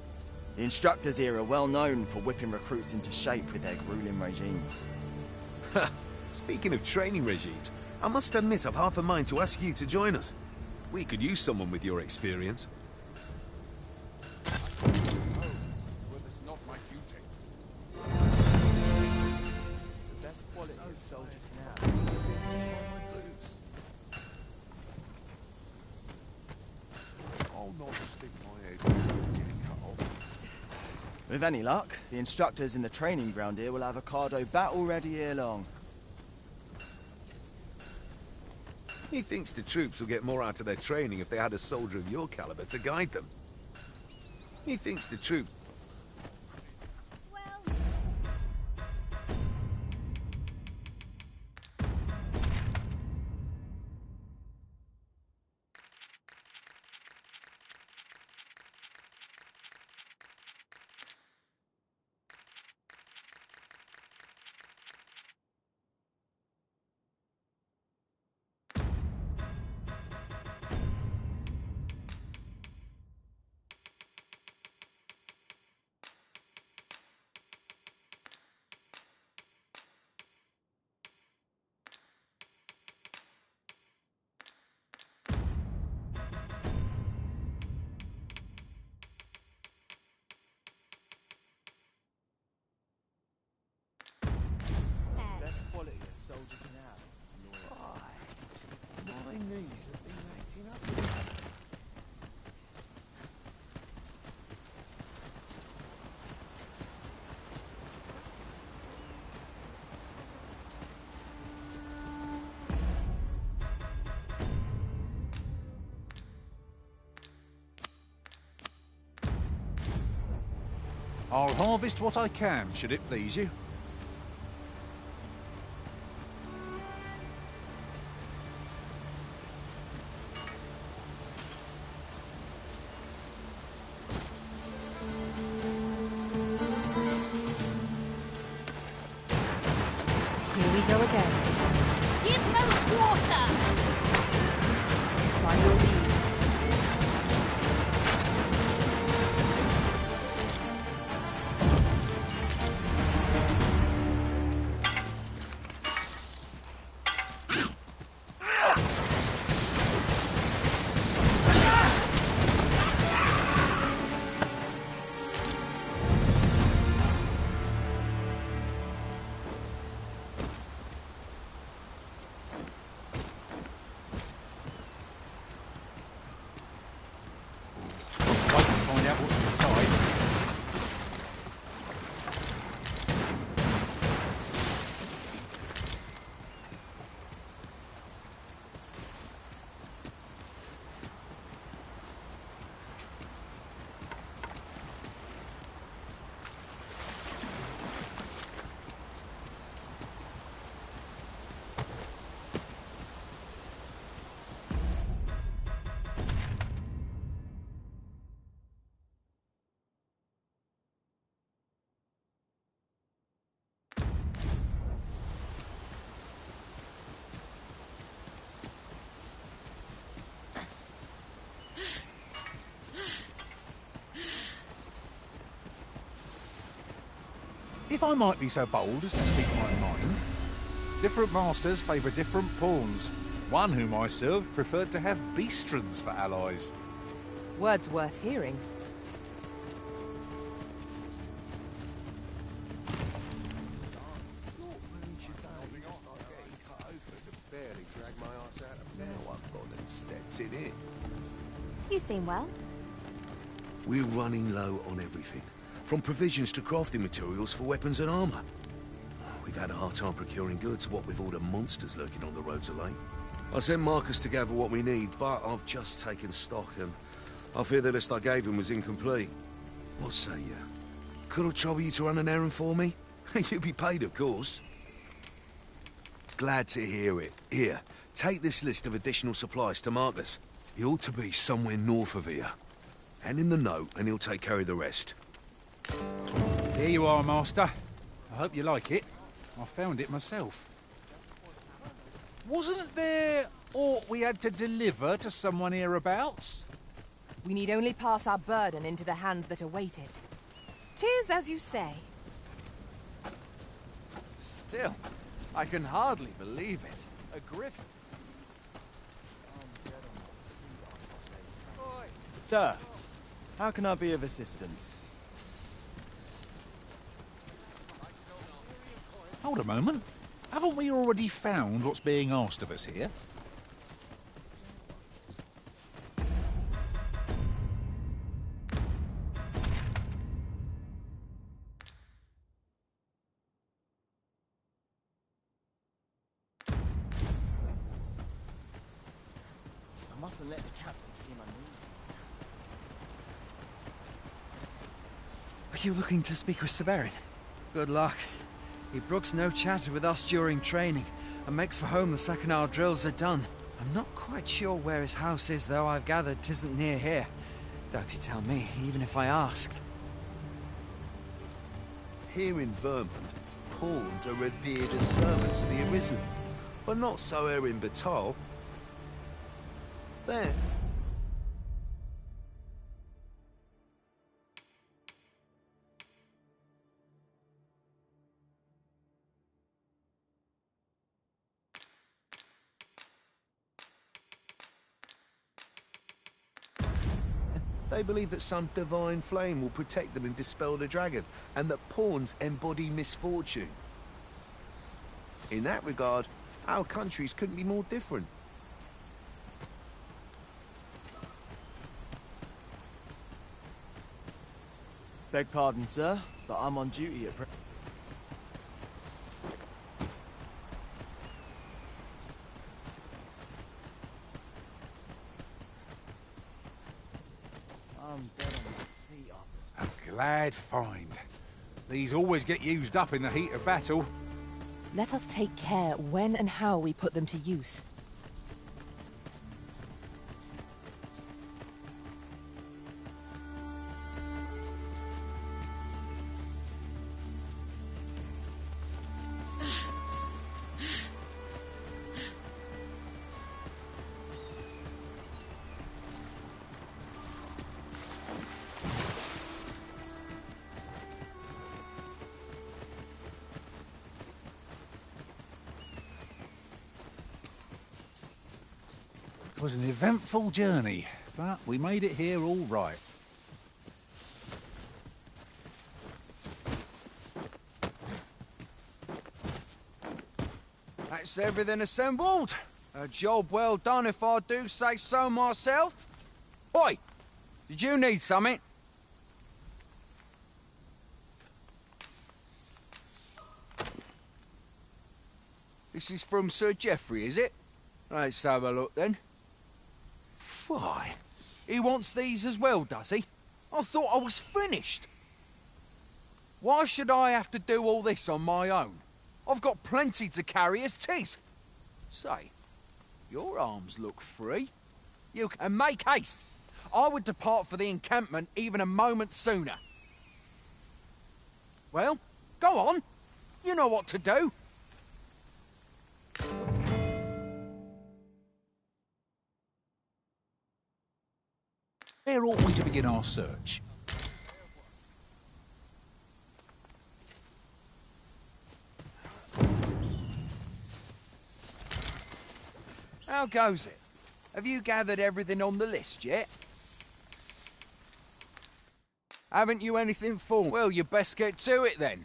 The instructors here are well known for whipping recruits into shape with their grueling regimes. Speaking of training regimes, I must admit I've half a mind to ask you to join us. We could use someone with your experience. Well, it's not my duty. The best quality of soldier can have. I'll not stick my head in getting cut off. With any luck, the instructors in the training ground here will have a Cardo battle ready ere long. He thinks the troops will get more out of their training if they had a soldier of your caliber to guide them. He thinks the troops... Best quality a soldier can have. My knees have been acting up. I'll harvest what I can, should it please you. Here we go again. Give no quarter! By your leave. If I might be so bold as to speak my mind, different masters favour different pawns. One whom I served preferred to have beastrons for allies. Words worth hearing. Barely dragged my ass out of bed. No one bothered stepped in it. You seem well. We're running low on everything, from provisions to crafting materials for weapons and armor. We've had a hard time procuring goods, what with all the monsters lurking on the roads of late. I sent Marcus to gather what we need, but I've just taken stock and I fear the list I gave him was incomplete. What say you? Could I trouble you to run an errand for me? You'll be paid, of course. Glad to hear it. Here, take this list of additional supplies to Marcus. He ought to be somewhere north of here. Hand him the note and he'll take care of the rest. Here you are, Master. I hope you like it. I found it myself. Wasn't there aught we had to deliver to someone hereabouts? We need only pass our burden into the hands that await it. 'Tis as you say. Still, I can hardly believe it. A griffin. Sir, how can I be of assistance? Hold a moment. Haven't we already found what's being asked of us here? I must have let the captain see my knees. Are you looking to speak with Severin? Good luck. He brooks no chatter with us during training, and makes for home the second our drills are done. I'm not quite sure where his house is, though I've gathered 'tisn't near here. Doubt he'd tell me, even if I asked. Here in Vermont, pawns are revered as servants of the Arisen, but not so here in Batal. There. They believe that some divine flame will protect them and dispel the dragon, and that pawns embody misfortune. In that regard, our countries couldn't be more different. Beg pardon, sir, but I'm on duty at present. I'm dead on my feet after. A glad find. These always get used up in the heat of battle. Let us take care when and how we put them to use. It was an eventful journey, but we made it here all right. That's everything assembled. A job well done if I do say so myself. Oi! Did you need something? This is from Sir Geoffrey, is it? Let's have a look then. Why? He wants these as well, does he? I thought I was finished. Why should I have to do all this on my own? I've got plenty to carry as 'tis. Say, your arms look free. You can make haste. I would depart for the encampment even a moment sooner. Well, go on. You know what to do. Where ought we to begin our search? How goes it? Have you gathered everything on the list yet? Haven't you anything for me? Well, you best get to it then.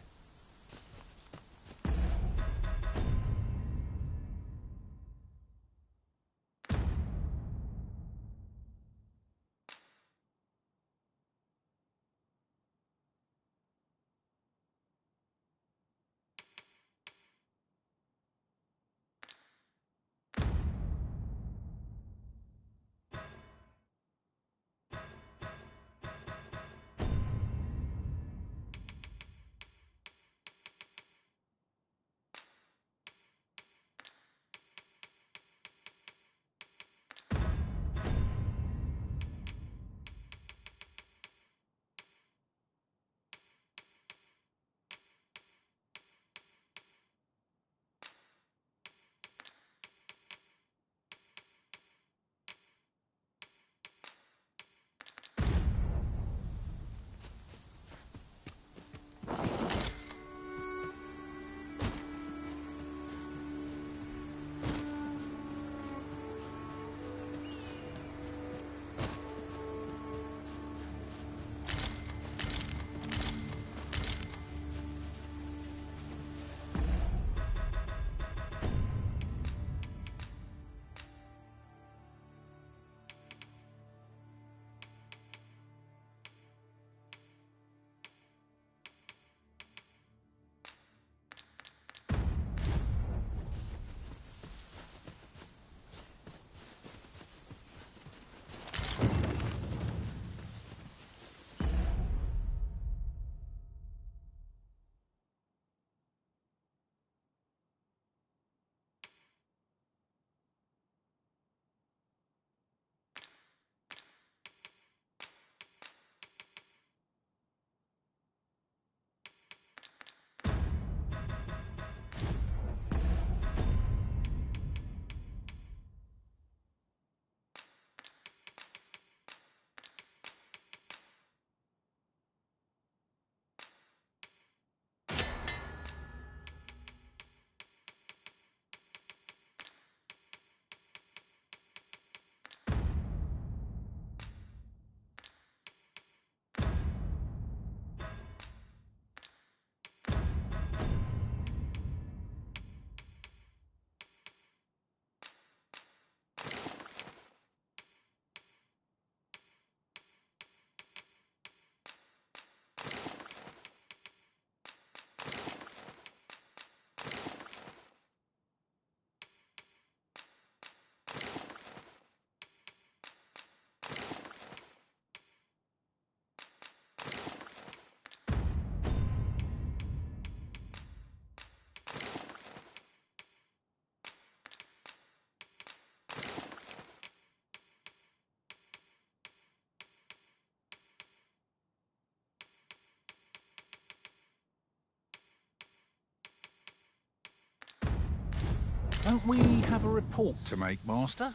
Don't we have a report to make, Master?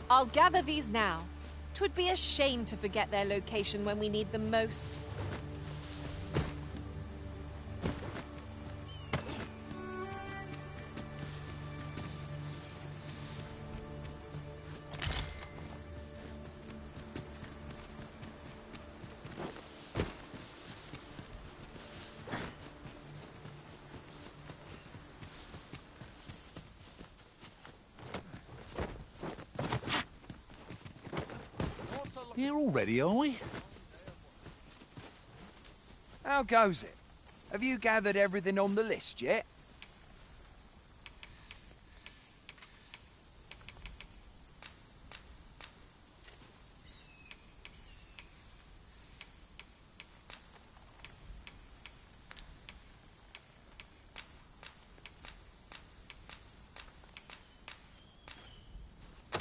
I'll gather these now. 'Twould be a shame to forget their location when we need them most. Here already, are we? How goes it? Have you gathered everything on the list yet?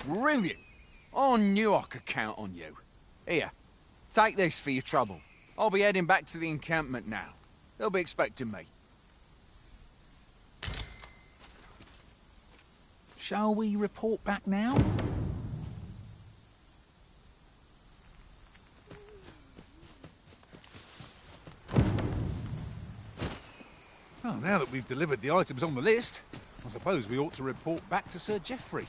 Brilliant! I knew I could count on you. Here, take this for your trouble. I'll be heading back to the encampment now. They'll be expecting me. Shall we report back now? Well, now that we've delivered the items on the list, I suppose we ought to report back to Sir Geoffrey.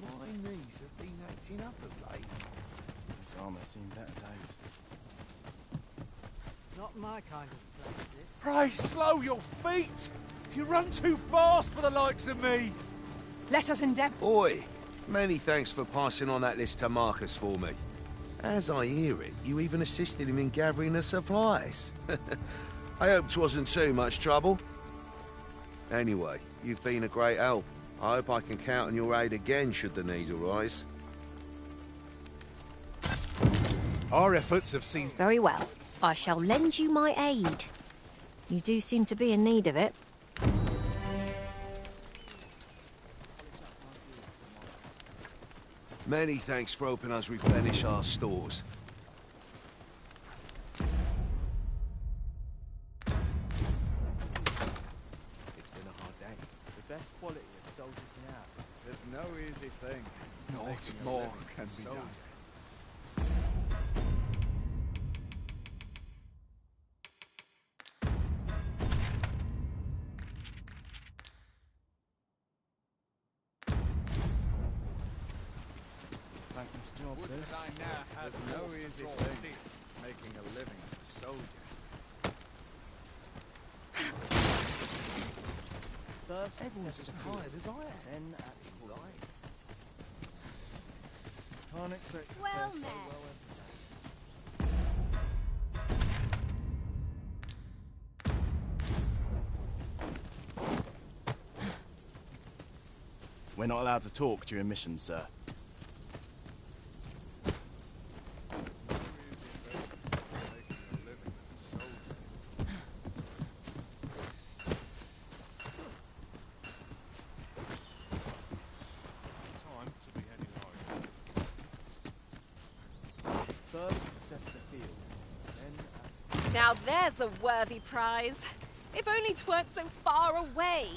My knees have been acting up of late. This armor's seen better days. Not my kind of place, this. Pray, slow your feet! You run too fast for the likes of me! Let us endeavour. Oi, many thanks for passing on that list to Marcus for me. As I hear it, you even assisted him in gathering the supplies. I hope 'twasn't too much trouble. Anyway, you've been a great help. I hope I can count on your aid again should the need arise. Our efforts have seen... Very well. I shall lend you my aid. You do seem to be in need of it. Many thanks for helping us replenish our stores. It's been a hard day. The best quality a soldier can have. There's no easy thing. Not Making a more living can as a be soldier. done. Thankless job, Would this. that I now had no easy thing making a living as a soldier. First, Everyone's set as the tired field, as I am. then at the light. Can't expect to Well fare so met. well every day. We're not allowed to talk during missions, sir. Time to be heading home. First, assess the field, then at... Now there's a worthy prize. If only 'tweren't so far away.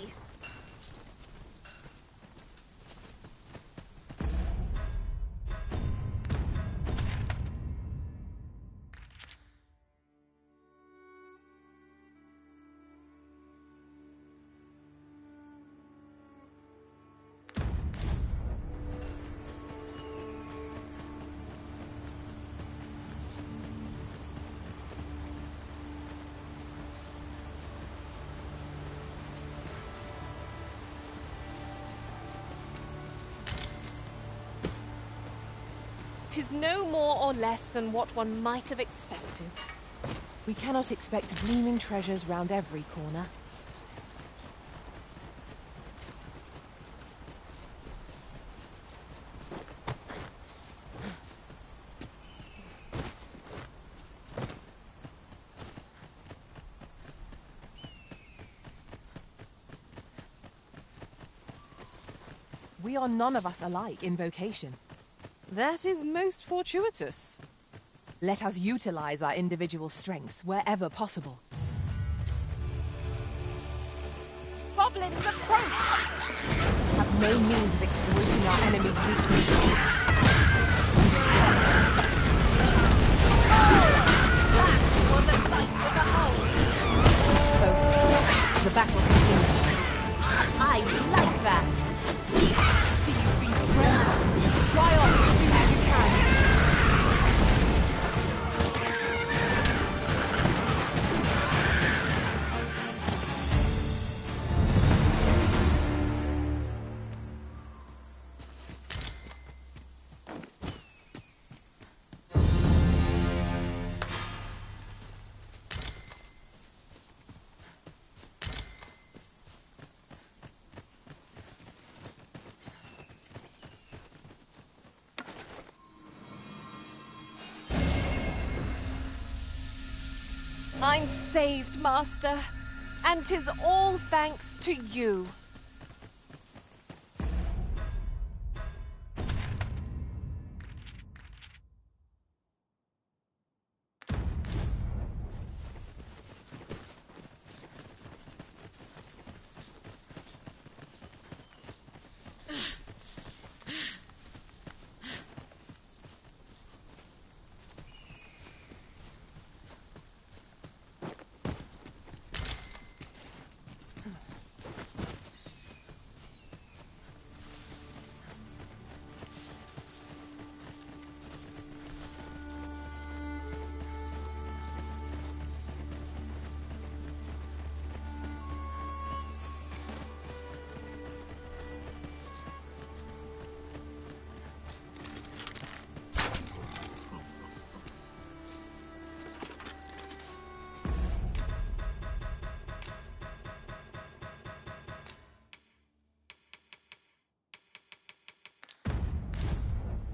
Tis no more or less than what one might have expected. We cannot expect gleaming treasures round every corner. We are none of us alike in vocation. That is most fortuitous. Let us utilize our individual strengths wherever possible. Goblins approach! Have no means of exploiting our enemy's weakness. That was a sight to behold. Focus. The battle continues. I like that. See you being drenched. Dry off as soon as you can. I'm saved, Master, and 'tis all thanks to you.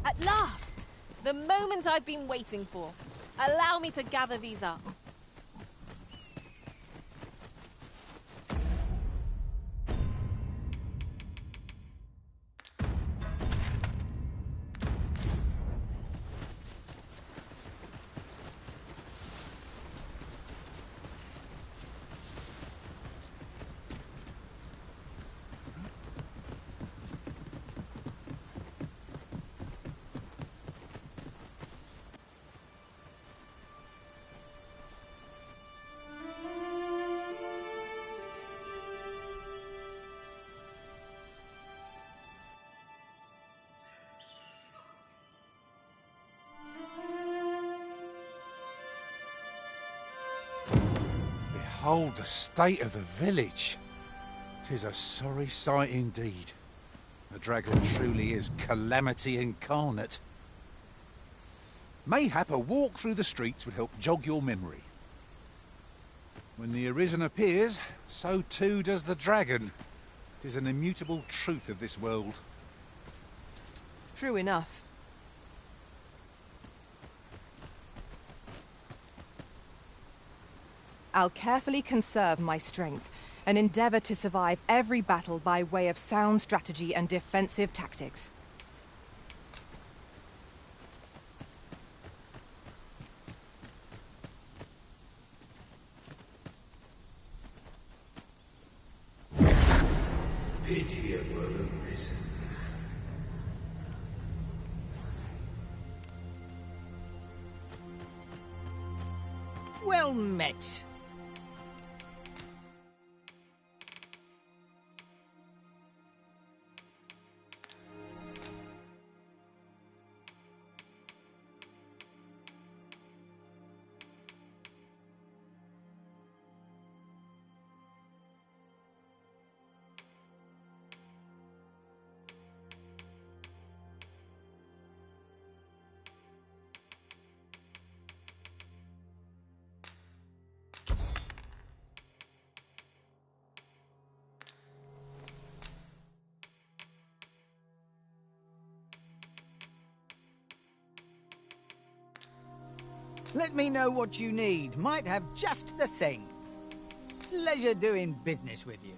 At last! The moment I've been waiting for. Allow me to gather these up. Behold the state of the village. 'Tis a sorry sight indeed. The dragon truly is calamity incarnate. Mayhap a walk through the streets would help jog your memory. When the Arisen appears, so too does the dragon. 'Tis an immutable truth of this world. True enough. I'll carefully conserve my strength and endeavor to survive every battle by way of sound strategy and defensive tactics. Pitiable Arisen. Well met. Let me know what you need. Might have just the thing. Pleasure doing business with you.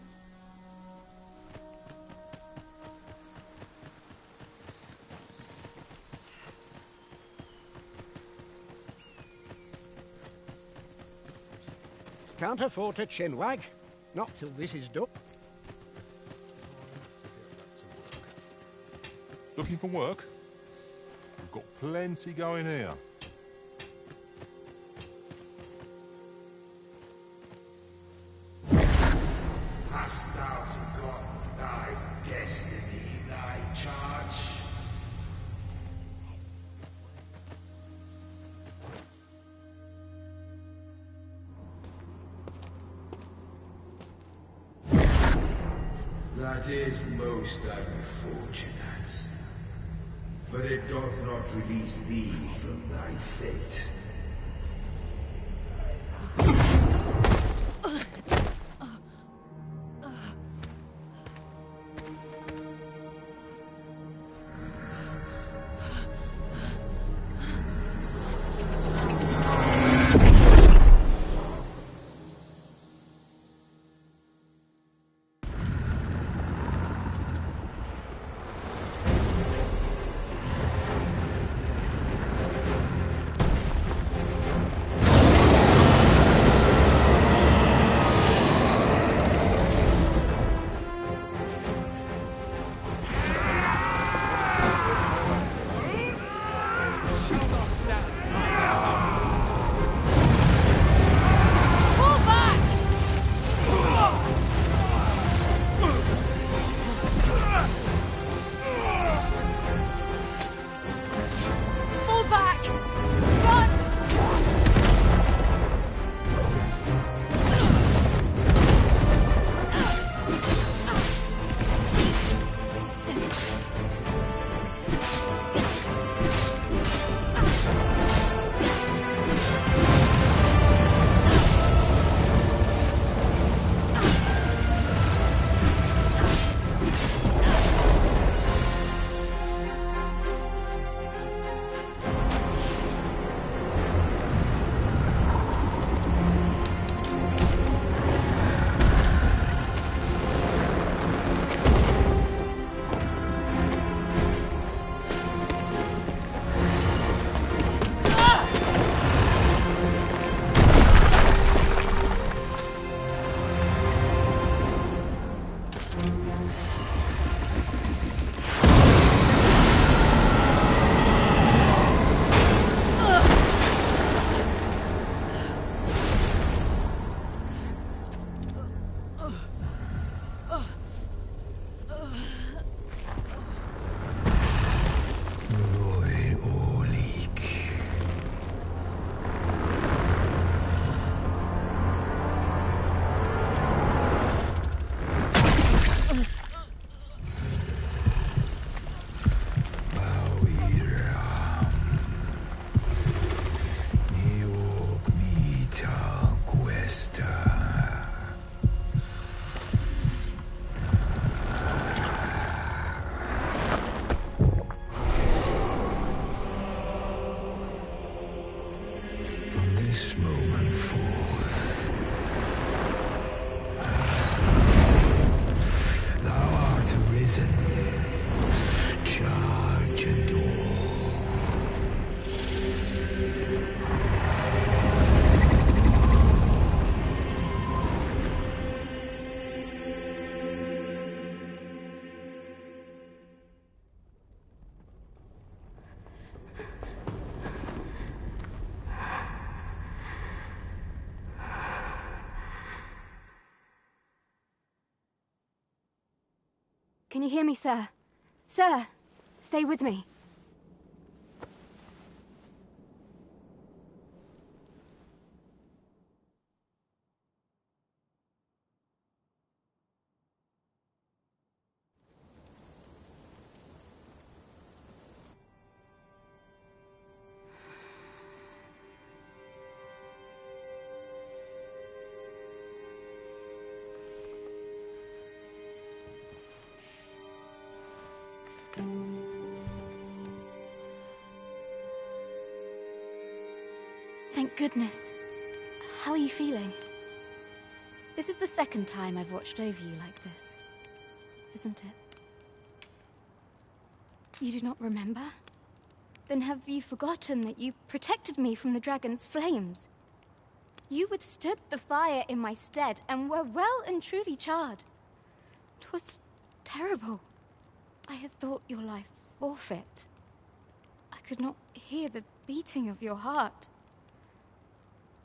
Can't afford to chinwag. Not till this is done. Looking for work? We've got plenty going here. Hast thou forgotten thy destiny, thy charge? That is most unfortunate. But it doth not release thee from thy fate. moment forth. Thou art arisen. Charge and all. Can you hear me, sir? Sir, stay with me. Thank goodness. How are you feeling? This is the second time I've watched over you like this, isn't it? You do not remember? Then have you forgotten that you protected me from the dragon's flames? You withstood the fire in my stead and were well and truly charred. 'Twas terrible. I had thought your life forfeit. I could not hear the beating of your heart.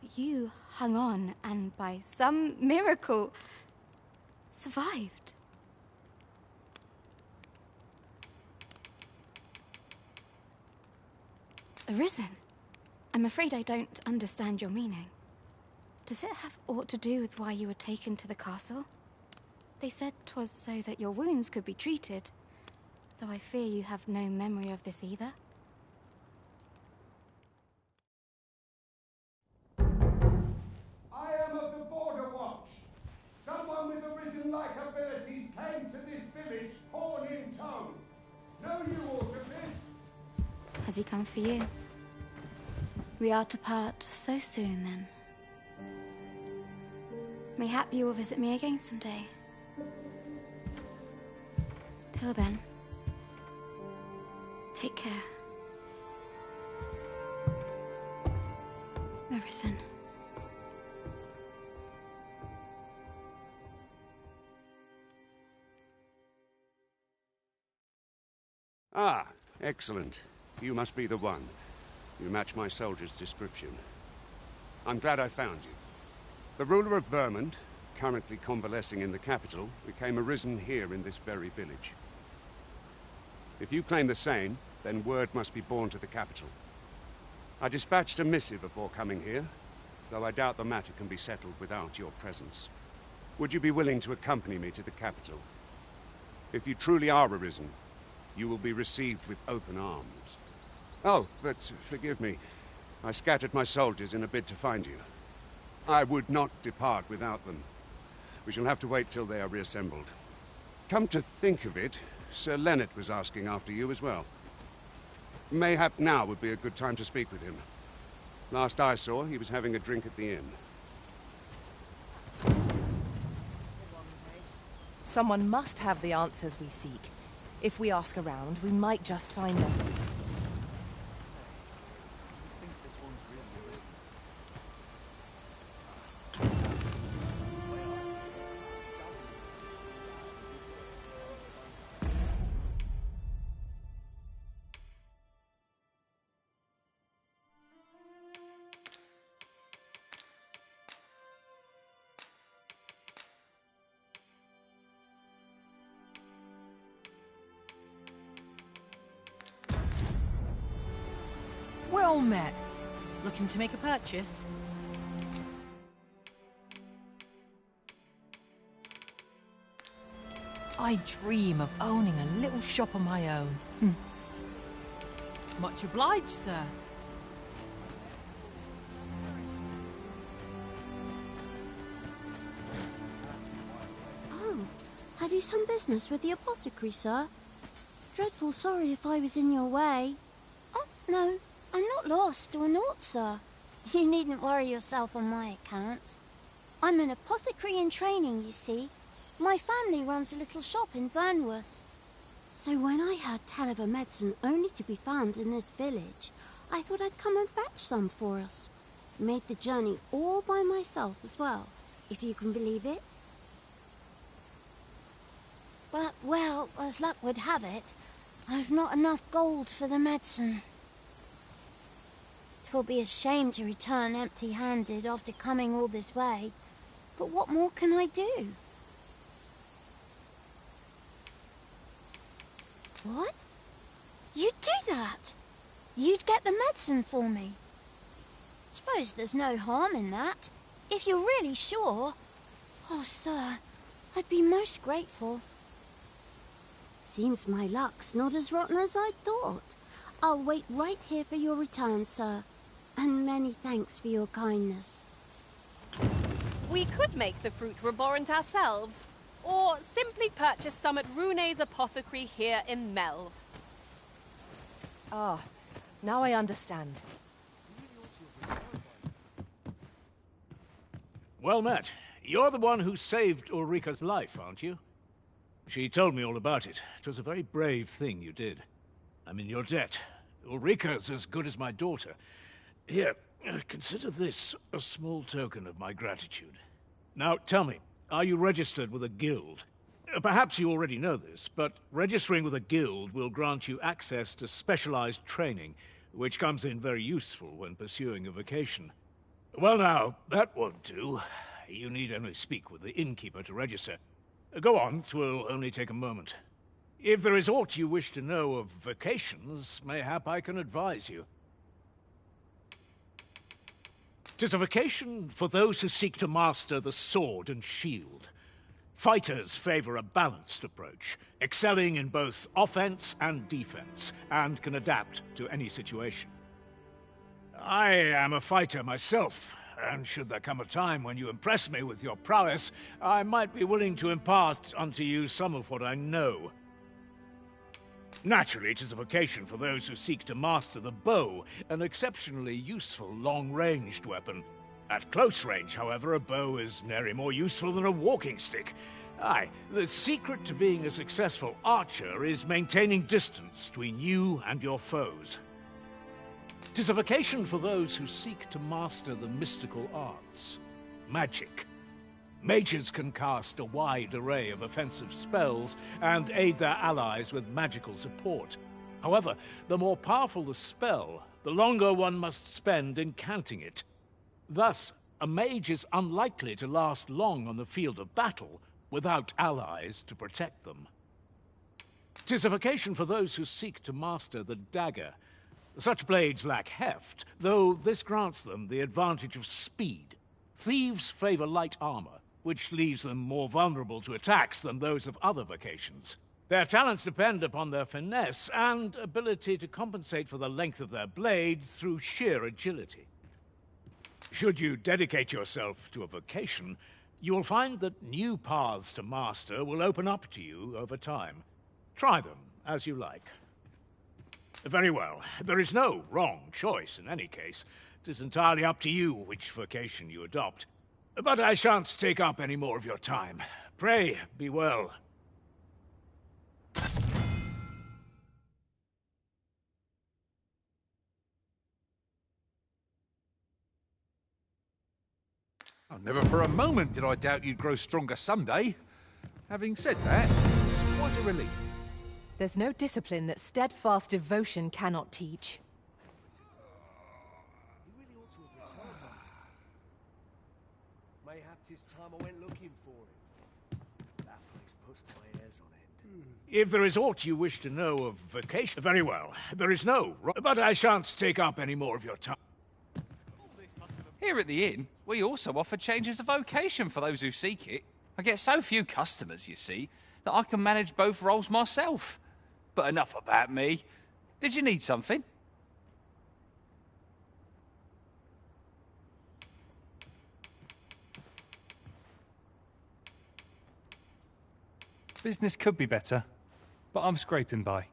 But you hung on and by some miracle survived. Arisen? I'm afraid I don't understand your meaning. Does it have aught to do with why you were taken to the castle? They said 'twas so that your wounds could be treated, though I fear you have no memory of this either. I am of the Border Watch. Someone with Arisen-like abilities came to this village, horn in tow. Know you aught of this? Has he come for you? We are to part so soon, then. Mayhap you will visit me again someday. Till then, take care. Arisen. Ah, excellent. You must be the one. You match my soldier's description. I'm glad I found you. The ruler of Vermont, currently convalescing in the capital, became arisen here in this very village. If you claim the same, then word must be borne to the capital. I dispatched a missive before coming here, though I doubt the matter can be settled without your presence. Would you be willing to accompany me to the capital? If you truly are arisen, you will be received with open arms. Oh, but forgive me. I scattered my soldiers in a bid to find you. I would not depart without them. We shall have to wait till they are reassembled. Come to think of it, Sir Leonard was asking after you as well. Mayhap now would be a good time to speak with him. Last I saw, he was having a drink at the inn. Someone must have the answers we seek. If we ask around, we might just find them. Well met. Looking to make a purchase? I dream of owning a little shop of my own. Much obliged, sir. Oh, have you some business with the apothecary, sir? Dreadful sorry if I was in your way. Oh, no, I'm not lost or naught, sir. You needn't worry yourself on my account. I'm an apothecary in training, you see. My family runs a little shop in Vernworth. So when I heard tell of a medicine only to be found in this village, I thought I'd come and fetch some for us. Made the journey all by myself as well, if you can believe it. But, well, as luck would have it, I've not enough gold for the medicine. 'Twill be a shame to return empty-handed after coming all this way, but what more can I do? What? You'd do that? You'd get the medicine for me? Suppose there's no harm in that, if you're really sure. Oh, sir, I'd be most grateful. Seems my luck's not as rotten as I thought. I'll wait right here for your return, sir. And many thanks for your kindness. We could make the fruit reborant ourselves, or simply purchase some at Rune's apothecary here in Melve. Ah, now I understand. Well met. You're the one who saved Ulrika's life, aren't you? She told me all about it. It was a very brave thing you did. I'm in your debt. Ulrika's as good as my daughter. Here, consider this a small token of my gratitude. Now, tell me, are you registered with a guild? Perhaps you already know this, but registering with a guild will grant you access to specialized training, which comes in very useful when pursuing a vocation. Well now, that won't do. You need only speak with the innkeeper to register. Go on, 'twill only take a moment. If there is aught you wish to know of vocations, mayhap I can advise you. 'Tis a vocation for those who seek to master the sword and shield. Fighters favor a balanced approach, excelling in both offense and defense, and can adapt to any situation. I am a fighter myself, and should there come a time when you impress me with your prowess, I might be willing to impart unto you some of what I know. Naturally, it is a vocation for those who seek to master the bow, an exceptionally useful long-ranged weapon. At close range, however, a bow is nary more useful than a walking stick. Aye, the secret to being a successful archer is maintaining distance between you and your foes. 'Tis a vocation for those who seek to master the mystical arts. Magic. Mages can cast a wide array of offensive spells and aid their allies with magical support. However, the more powerful the spell, the longer one must spend incanting it. Thus, a mage is unlikely to last long on the field of battle without allies to protect them. 'Tis a vocation for those who seek to master the dagger. Such blades lack heft, though this grants them the advantage of speed. Thieves favor light armor, which leaves them more vulnerable to attacks than those of other vocations. Their talents depend upon their finesse and ability to compensate for the length of their blade through sheer agility. Should you dedicate yourself to a vocation, you will find that new paths to master will open up to you over time. Try them as you like. Very well. There is no wrong choice in any case. It is entirely up to you which vocation you adopt. But I shan't take up any more of your time. Pray, be well. Oh, never for a moment did I doubt you'd grow stronger someday. Having said that, it's quite a relief. There's no discipline that steadfast devotion cannot teach. Mayhap 'tis time I went looking for him. That place puts my hairs on end. If there is aught you wish to know of vocation, very well. There is no, but I shan't take up any more of your time. Here at the inn, we also offer changes of vocation for those who seek it. I get so few customers, you see, that I can manage both roles myself. But enough about me. Did you need something? Business could be better, but I'm scraping by.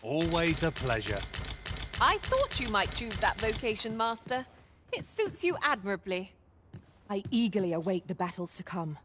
Always a pleasure. I thought you might choose that vocation, Master. It suits you admirably. I eagerly await the battles to come.